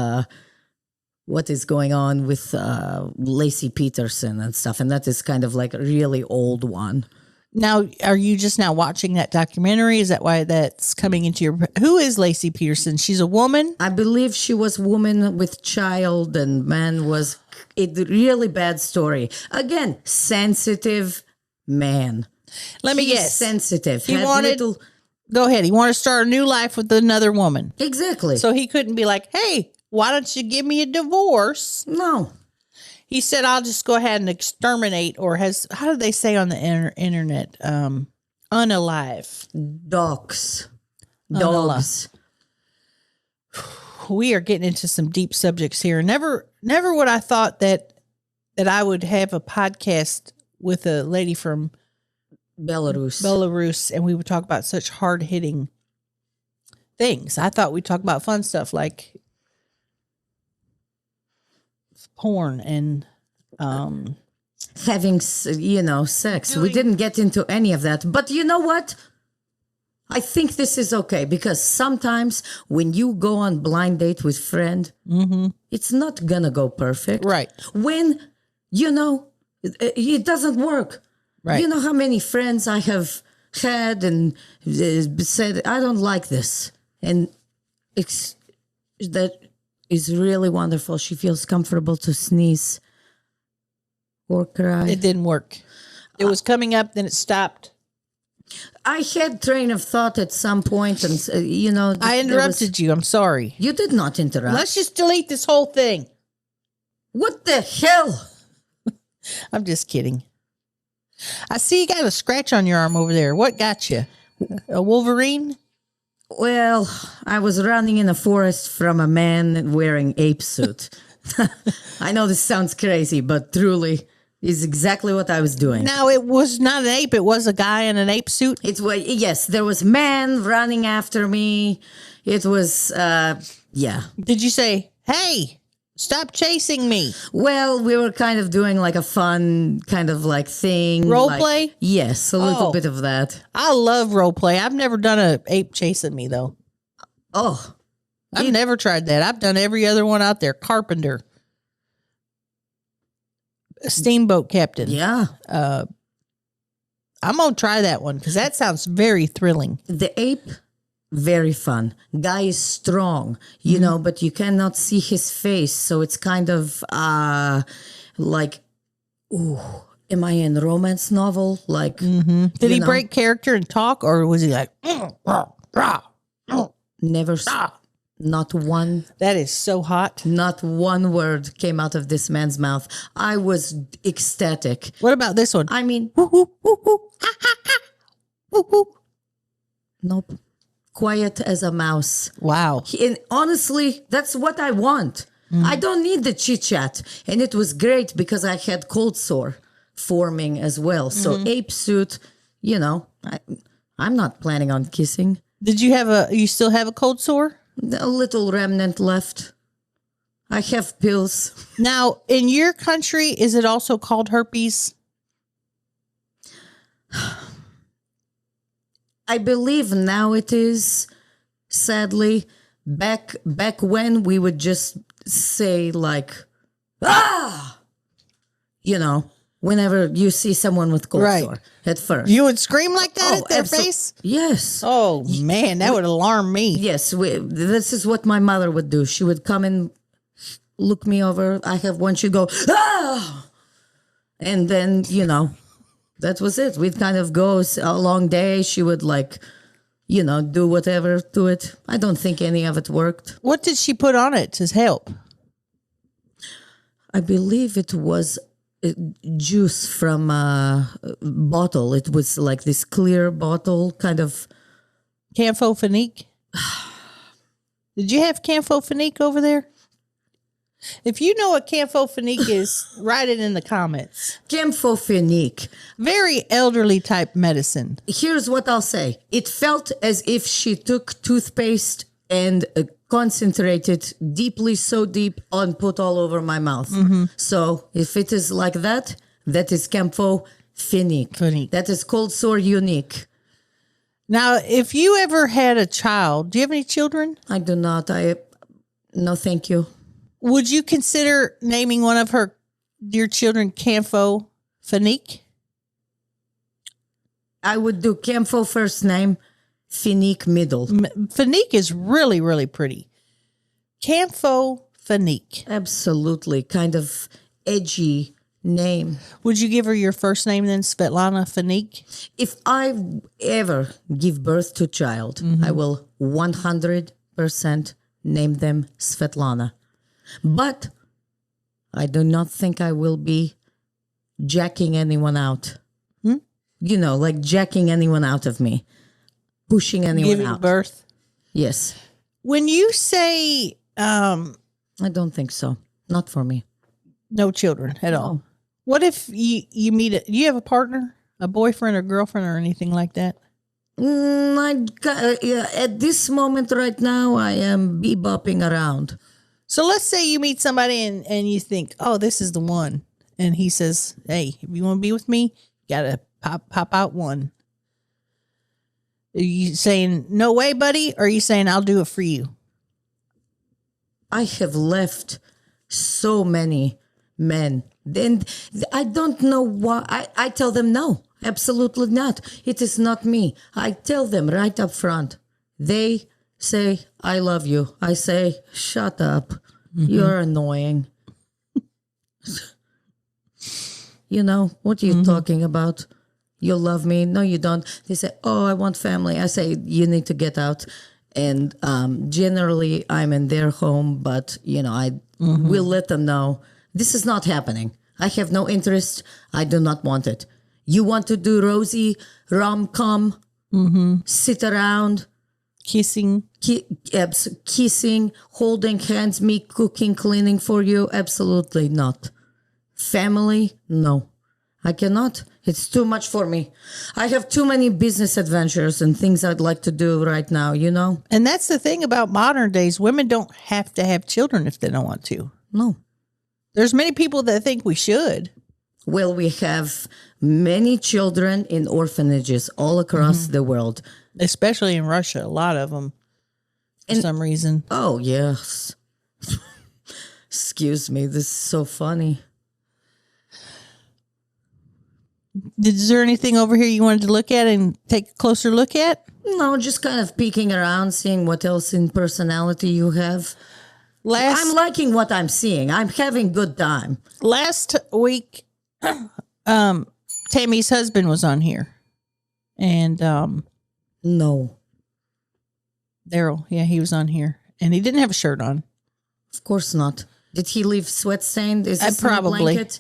what is going on with Lacey Peterson and stuff. And that is kind of like a really old one. Now, are you just now watching that documentary? Is that why that's coming into your... Who is Lacey Peterson? She's a woman? I believe she was woman with child and man was... A really bad story. Again, sensitive man. Let me He's guess. Sensitive. He wanted... Go ahead. He wanted to start a new life with another woman. Exactly. So he couldn't be like, hey, why don't you give me a divorce? No. He said, I'll just go ahead and exterminate, or how do they say on the internet? Unalive. Dogs. We are getting into some deep subjects here. Never would I thought that I would have a podcast with a lady from Belarus, and we would talk about such hard-hitting things. I thought we'd talk about fun stuff like porn and having, sex. We didn't get into any of that. But you know what? I think this is okay because sometimes when you go on blind date with friend, it's not gonna go perfect. Right. When, it doesn't work. Right. You know how many friends I have had and said, I don't like this. And that is really wonderful. She feels comfortable to sneeze or cry. It didn't work. It was coming up, then it stopped. I had train of thought at some point, and I interrupted you. I'm sorry. You did not interrupt. Let's just delete this whole thing. What the hell? I'm just kidding. I see you got a scratch on your arm over there. What got you? A Wolverine? Well, I was running in a forest from a man wearing ape suit. I know this sounds crazy, but truly is exactly what I was doing. Now, it was not an ape. It was a guy in an ape suit. Yes, there was man running after me. It was, yeah. Did you say, hey, stop chasing me? Well, we were kind of doing like a fun kind of like thing. Role like- play? Yes, a little Oh. bit of that. I love role play. I've never done a ape chasing me, though. Oh, I've never tried that. I've done every other one out there. Carpenter. Steamboat captain. yeah. I'm going to try that one because that sounds very thrilling. The ape, very fun. Guy is strong, you know, but you cannot see his face. So it's kind of like, ooh, am I in a romance novel? Like, Did he break character and talk, or was he like, rah, rah, never, not one. that is so hot. Not one word came out of this man's mouth. I was ecstatic. What about this one? I mean, Woo, woo, woo, woo, ha, ha, ha. Woo, woo. nope. Quiet as a mouse. Wow. And honestly, that's what I want. I don't need the chit chat. And it was great because I had cold sore forming as well. So ape suit, you know, I'm not planning on kissing. Did you still have a cold sore? A little remnant left. I have pills. Now, in your country, is it also called herpes? I believe now it is, sadly. Back when we would just say like, you know, whenever you see someone with cold Right. sore at first. You would scream like that at their absol- face? Yes. Oh, man, that would alarm me. Yes, this is what my mother would do. She would come and look me over. I have one, she'd go, ah! And then, you know, that was it. We'd kind of go a long day. She would like, you know, do whatever to it. I don't think any of it worked. What did she put on it to help? I believe it was juice from a bottle. It was like this clear bottle, kind of. Camphofenique? Did you have camphofenique over there? If you know what camphofenique is, write it in the comments. Camphofenique. Very elderly type medicine. Here's what I'll say. It felt as if she took toothpaste and concentrated deeply, so deep, and put all over my mouth. So if it is like that, that is camphofenique. Fenique. That is cold sore unique. Now, if you ever had a child, do you have any children? I do not. No, thank you. Would you consider naming one of your children camphofenique? I would do Camphor first name, Fenique middle. Fenique is really, really pretty. Camphofenique. Absolutely. Kind of edgy name. Would you give her your first name then, Svetlana Fenique? If I ever give birth to a child, I will 100% name them Svetlana. But I do not think I will be jacking anyone out. You know, like jacking anyone out of me. Pushing anyone Giving out. birth. Yes. When you say I don't think so. Not for me. no children at all, what if you meet do you have a partner, a boyfriend or girlfriend or anything like that? At this moment right now, I am bebopping around. So let's say you meet somebody and you think, oh, this is the one. And he says, hey, if you want to be with me, you got to pop out one. Are you saying, no way, buddy? Or are you saying, I'll do it for you? I have left so many men. Then I don't know why. I tell them no, absolutely not. It is not me. I tell them right up front. They say, I love you. I say, shut up. You're annoying. You know, what are you talking about? You love me? No, you don't. They say, oh, I want family. I say, you need to get out. And generally, I'm in their home, but, you know, I will let them know this is not happening. I have no interest. I do not want it. You want to do rosy rom-com, sit around, Kissing. Kissing, holding hands, me cooking, cleaning for you. Absolutely not. Family, no. I cannot. It's too much for me. I have too many business adventures and things I'd like to do right now, you know? And that's the thing about modern days. Women don't have to have children if they don't want to. No. There's many people that think we should. Well, we have many children in orphanages all across the world. Especially in Russia. A lot of them. For some reason. Oh, yes. Excuse me. This is so funny. Is there anything over here you wanted to look at and take a closer look at? No, just kind of peeking around, seeing what else in personality you have. I'm liking what I'm seeing. I'm having good time. Last week, Tammy's husband was on here. And No, Daryl, yeah, he was on here. And he didn't have a shirt on. of course not. Did he leave sweat stained? Is this Probably. blanket?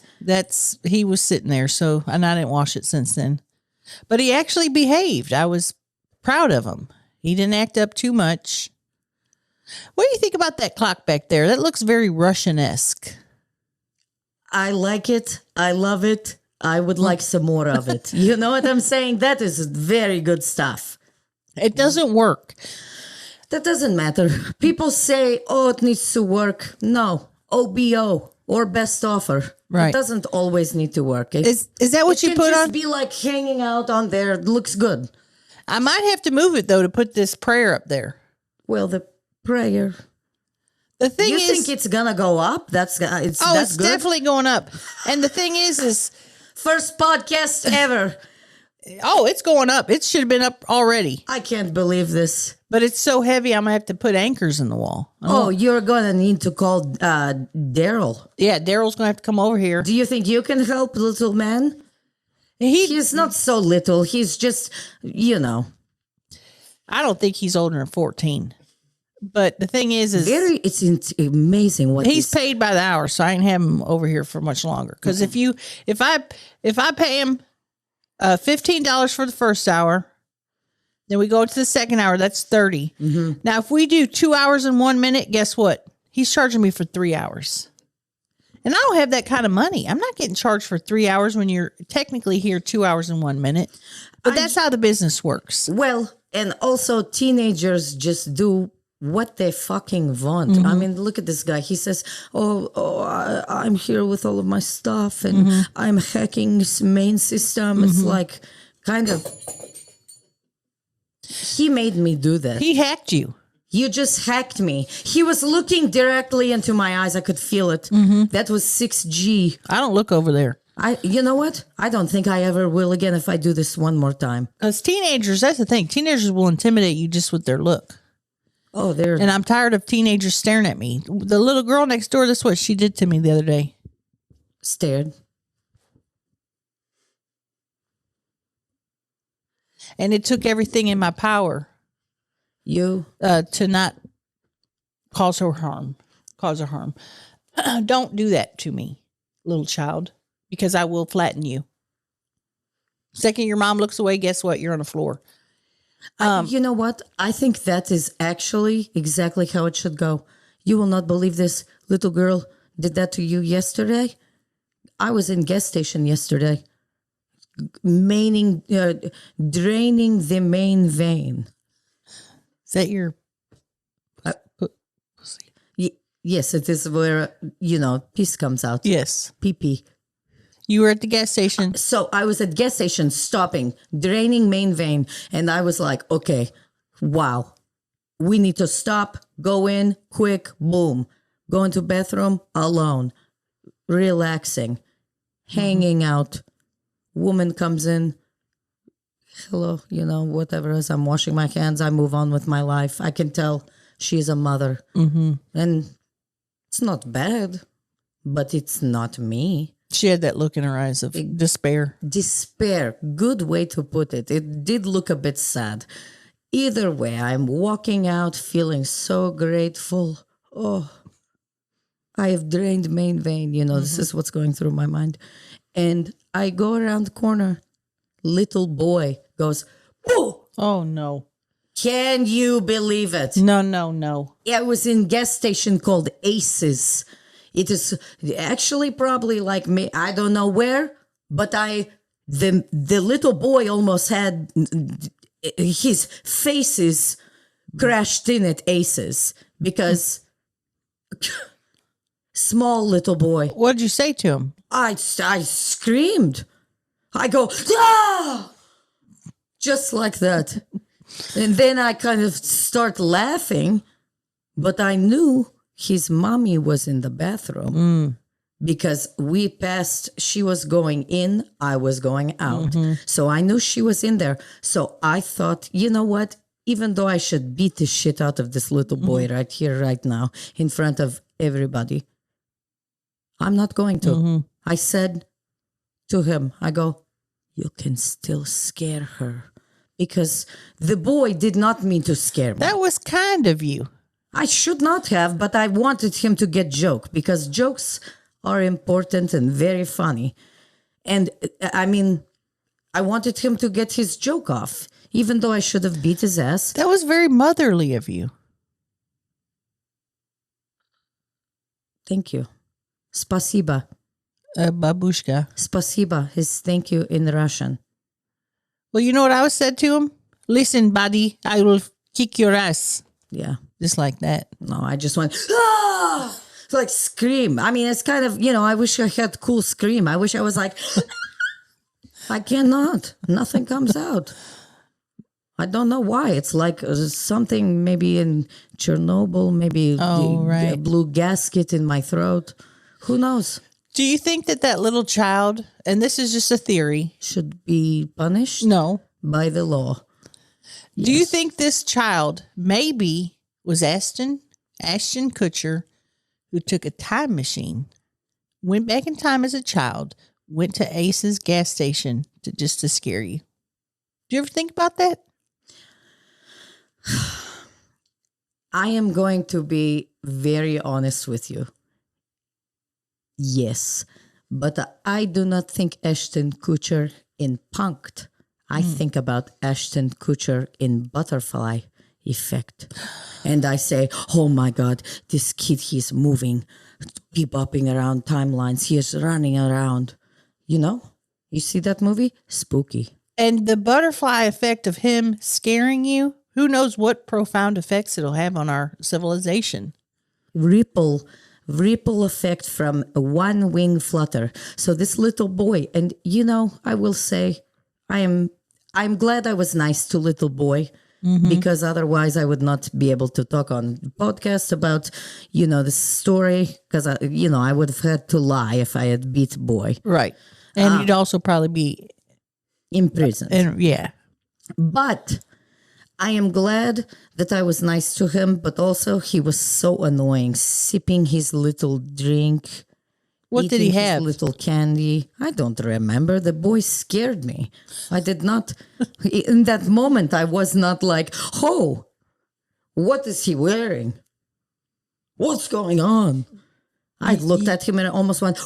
He was sitting there, and I didn't wash it since then. But he actually behaved. I was proud of him. He didn't act up too much. What do you think about that clock back there? That looks very Russian-esque. I like it. I love it. I would like some more of it. You know what I'm saying? That is very good stuff. It doesn't work. That doesn't matter. People say, oh, it needs to work. No. OBO or best offer. Right. It doesn't always need to work. Is that what you put just on? Be like hanging out on there. It looks good. I might have to move it, though, to put this prayer up there. Well, the prayer. The thing You is... think it's going to go up? That's it's good? definitely going up. And the thing is... First podcast ever. Oh, it's going up. It should have been up already. I can't believe this. But it's so heavy, I'm going to have to put anchors in the wall. Oh, you're going to need to call Daryl. Yeah, Daryl's going to have to come over here. Do you think you can help, little man? He's not so little. He's just, you know. I don't think he's older than 14. But the thing is it's amazing what he's paid by the hour, so I ain't have him over here for much longer. Because if I pay him $15 for the first hour, then we go to the second hour, that's $30. Mm-hmm. Now, if we do 2 hours and 1 minute, guess what? He's charging me for 3 hours. And I don't have that kind of money. I'm not getting charged for 3 hours when you're technically here 2 hours and 1 minute. But that's how the business works. Well, and also teenagers just do what they fucking want. Mm-hmm. I mean, look at this guy. He says, I'm here with all of my stuff and I'm hacking this main system. It's like kind of... He made me do that. He hacked you. You just hacked me. He was looking directly into my eyes. I could feel it. Mm-hmm. That was 6G. I don't look over there. You know what? I don't think I ever will again if I do this one more time. Because teenagers, that's the thing. Teenagers will intimidate you just with their look. Oh, and I'm tired of teenagers staring at me. The little girl next door, that's what she did to me the other day. Stared. And it took everything in my power. To not cause her harm. Don't do that to me, little child, because I will flatten you. Second your mom looks away, guess what? You're on the floor. You know what? I think that is actually exactly how it should go. You will not believe this. Little girl did that to you yesterday. I was in gas station yesterday, draining the main vein. Is that your... Yes, it is where, piss comes out. Yes. Pee-pee. You were at the gas station. So I was at gas station stopping, draining main vein. And I was like, okay, wow. We need to stop, go in, quick, boom. Go into bathroom, alone. Relaxing. Hanging out. Woman comes in. Hello, whatever. As I'm washing my hands, I move on with my life. I can tell she's a mother. Mm-hmm. And it's not bad, but it's not me. She had that look in her eyes of despair. Despair. Good way to put it. It did look a bit sad. Either way, I'm walking out feeling so grateful. Oh, I have drained main vein. This is what's going through my mind. And I go around the corner. Little boy goes, oh. Oh, no. Can you believe it? No. Yeah, it was in gas station called Aces. It is actually probably like me. I don't know where, but the little boy almost had his faces crashed in at Aces because small little boy. What'd you say to him? I screamed. I go, ah! Just like that. And then I kind of start laughing, but I knew his mommy was in the bathroom because we passed, she was going in, I was going out. So I knew she was in there. So I thought, you know what? Even though I should beat the shit out of this little boy right here, right now, in front of everybody, I'm not going to. I said to him, I go, you can still scare her. Because the boy did not mean to scare me. That was kind of you. I should not have, but I wanted him to get joke because jokes are important and very funny. And I mean, I wanted him to get his joke off, even though I should have beat his ass. That was very motherly of you. Thank you. Spasiba. Babushka. Spasiba is thank you in Russian. Well, you know what I was said to him? Listen, buddy, I will kick your ass. Yeah. Just like that. No, I just went, ah! Like scream. I mean, it's kind of, I wish I had cool scream. I wish I was like, I cannot. Nothing comes out. I don't know why. It's like something maybe in Chernobyl, maybe a blue gasket in my throat. Who knows? Do you think that little child, and this is just a theory, should be punished? No. By the law. Do you think this child maybe was Ashton Kutcher, who took a time machine, went back in time as a child, went to Ace's gas station to scare you? Do you ever think about that? I am going to be very honest with you. Yes, but I do not think Ashton Kutcher in Punk'd. I think about Ashton Kutcher in Butterfly Effect. And I say, oh my God, this kid, he's moving, bebopping around timelines. He is running around. You see that movie? Spooky. And the butterfly effect of him scaring you, who knows what profound effects it'll have on our civilization. Ripple effect from a one wing flutter. So this little boy, and I will say, I'm glad I was nice to little boy because otherwise I would not be able to talk on podcast about, the story because I would have had to lie if I had beat boy. Right. And you'd also probably be imprisoned. Yeah. But I am glad that I was nice to him, but also he was so annoying, sipping his little drink. What did he have? His little candy. I don't remember. The boy scared me. I did not. In that moment, I was not like, oh, what is he wearing? What's going on? I looked at him and I almost went,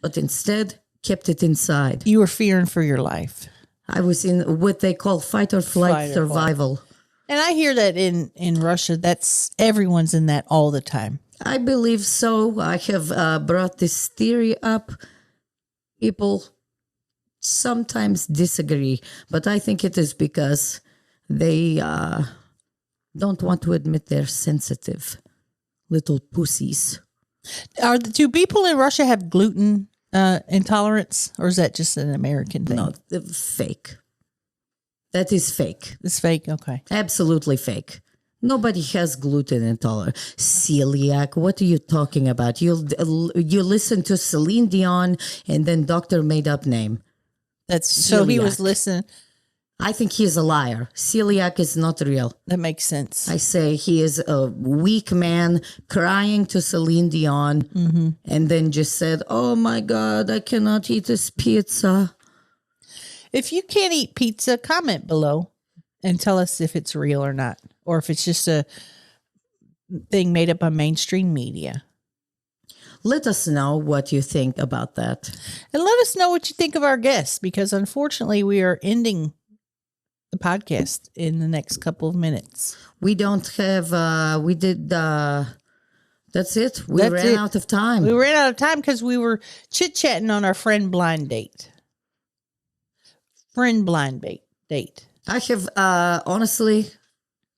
but instead kept it inside. You were fearing for your life. I was in what they call fight or flight survival. And I hear that in Russia, that's everyone's in that all the time. I believe so. I have brought this theory up. People sometimes disagree, but I think it is because they don't want to admit they're sensitive little pussies. Do people in Russia have gluten intolerance, or is that just an American thing? No, fake. That is fake. It's fake. Okay. Absolutely fake. Nobody has gluten intolerance. Celiac. What are you talking about? You listen to Celine Dion and then doctor made up name. That's so Celiac. He was listening. I think he's a liar. Celiac is not real. That makes sense. I say he is a weak man crying to Celine Dion and then just said, oh my God, I cannot eat this pizza. If you can't eat pizza, comment below and tell us if it's real or not, or if it's just a thing made up by mainstream media. Let us know what you think about that. And let us know what you think of our guests, because unfortunately we are ending the podcast in the next couple of minutes. We don't have, that's it. We That's ran it. out of time. We ran out of time because we were chit-chatting on our friend blind date. Date. I have, honestly,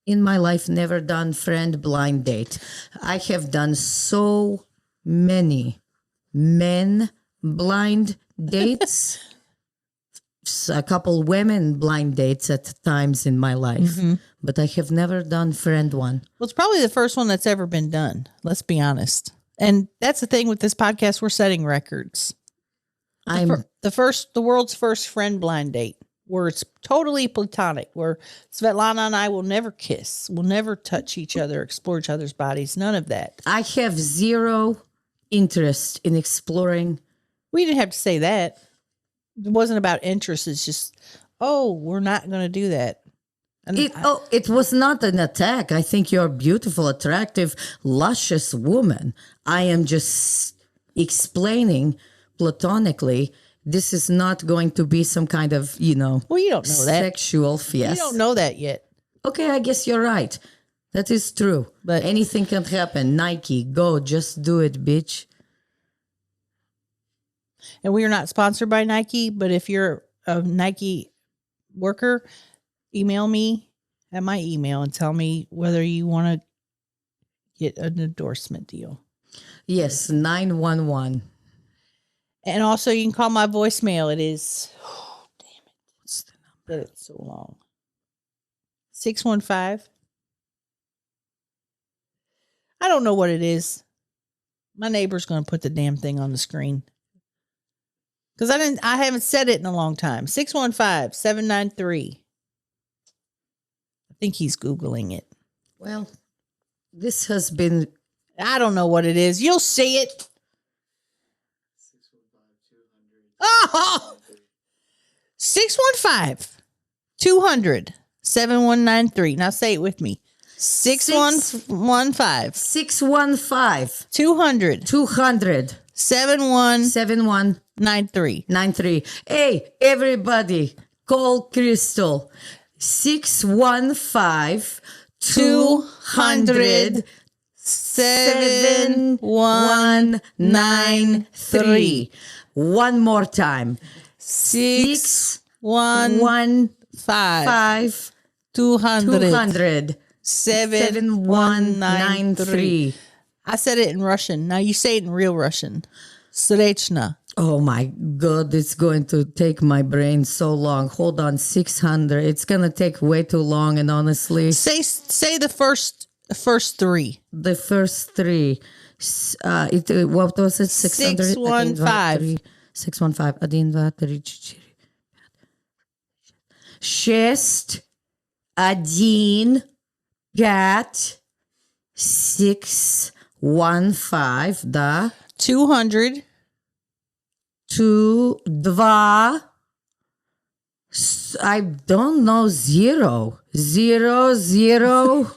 in my life, never done friend blind date. I have done so many men blind dates, a couple women blind dates at times in my life, but I have never done friend one. Well, it's probably the first one that's ever been done. Let's be honest. And that's the thing with this podcast. We're setting records. The world's first friend blind date, where it's totally platonic, where Svetlana and I will never kiss, will never touch each other, explore each other's bodies, none of that. I have zero interest in exploring. We didn't have to say that. It wasn't about interest. It's just, we're not going to do that. And It was not an attack. I think you're a beautiful, attractive, luscious woman. I am just explaining platonically. This is not going to be some kind of, well, you don't know that. Sexual fiesta. You don't know that yet. Okay, I guess you're right. That is true. But anything can happen. Nike, go, just do it, bitch. And we are not sponsored by Nike, but if you're a Nike worker, email me at my email and tell me whether you want to get an endorsement deal. Yes, 911. And also you can call my voicemail. It is, damn it. What's the number? It's so long. 615. I don't know what it is. My neighbor's going to put the damn thing on the screen. Because I haven't said it in a long time. 615-793. I think he's Googling it. Well, this has been... I don't know what it is. You'll see it. 615-200-7193. Now say it with me. 615 200 7193. Hey, everybody, call Crystal. 615 200 7193. One more time. 615 200 7193. I said it in Russian. Now you say it in real Russian. Srechna. Oh my God, it's going to take my brain so long. Hold on, 600. It's going to take way too long, and honestly. Say the first three. The first three. What was it? 600? 615. 615. 1, 2, 3, 4. 6, 1, 5, 6, 1, 5, да. 200. 2, 2. I don't know, 0. 0, 0.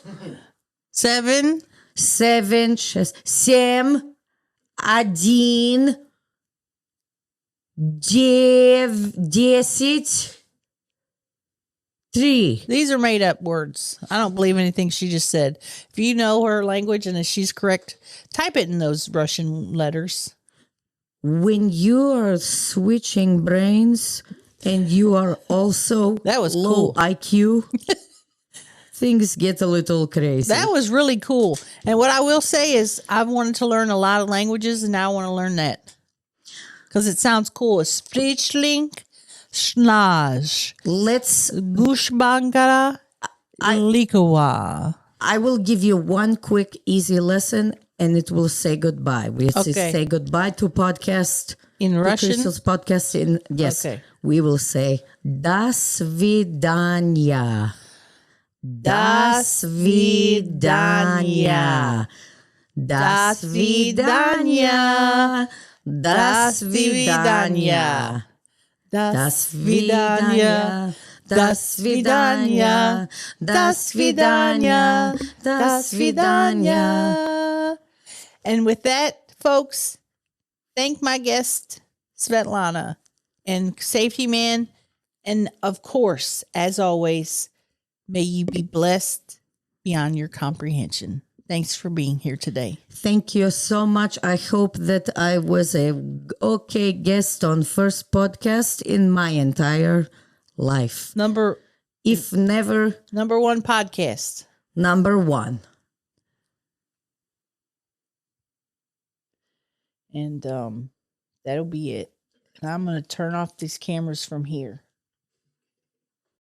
7. 7, 6, 7, 1, 10, 3. These are made up words. I don't believe anything she just said. If you know her language and if she's correct, type it in those Russian letters. When you are switching brains and you are also that was low cool. IQ, things get a little crazy. That was really cool. And what I will say is I've wanted to learn a lot of languages, and now I want to learn that because it sounds cool. Sprichling, Schnaj, Let's Gushbangara, Likawa. I will give you one quick, easy lesson, and it will say goodbye. We say goodbye to podcast in Russian. Crystal's podcast yes. Okay. We will say "До свидания." До свидания. До свидания. До свидания. До свидания. До свидания. До свидания. До свидания. And with that, folks, thank my guest, Svetlana, and Safety Man. And of course, as always, may you be blessed beyond your comprehension. Thanks for being here today. Thank you so much. I hope that I was a okay guest on first podcast in my entire life. If never, number one podcast. number one. And that'll be it. And I'm going to turn off these cameras from here.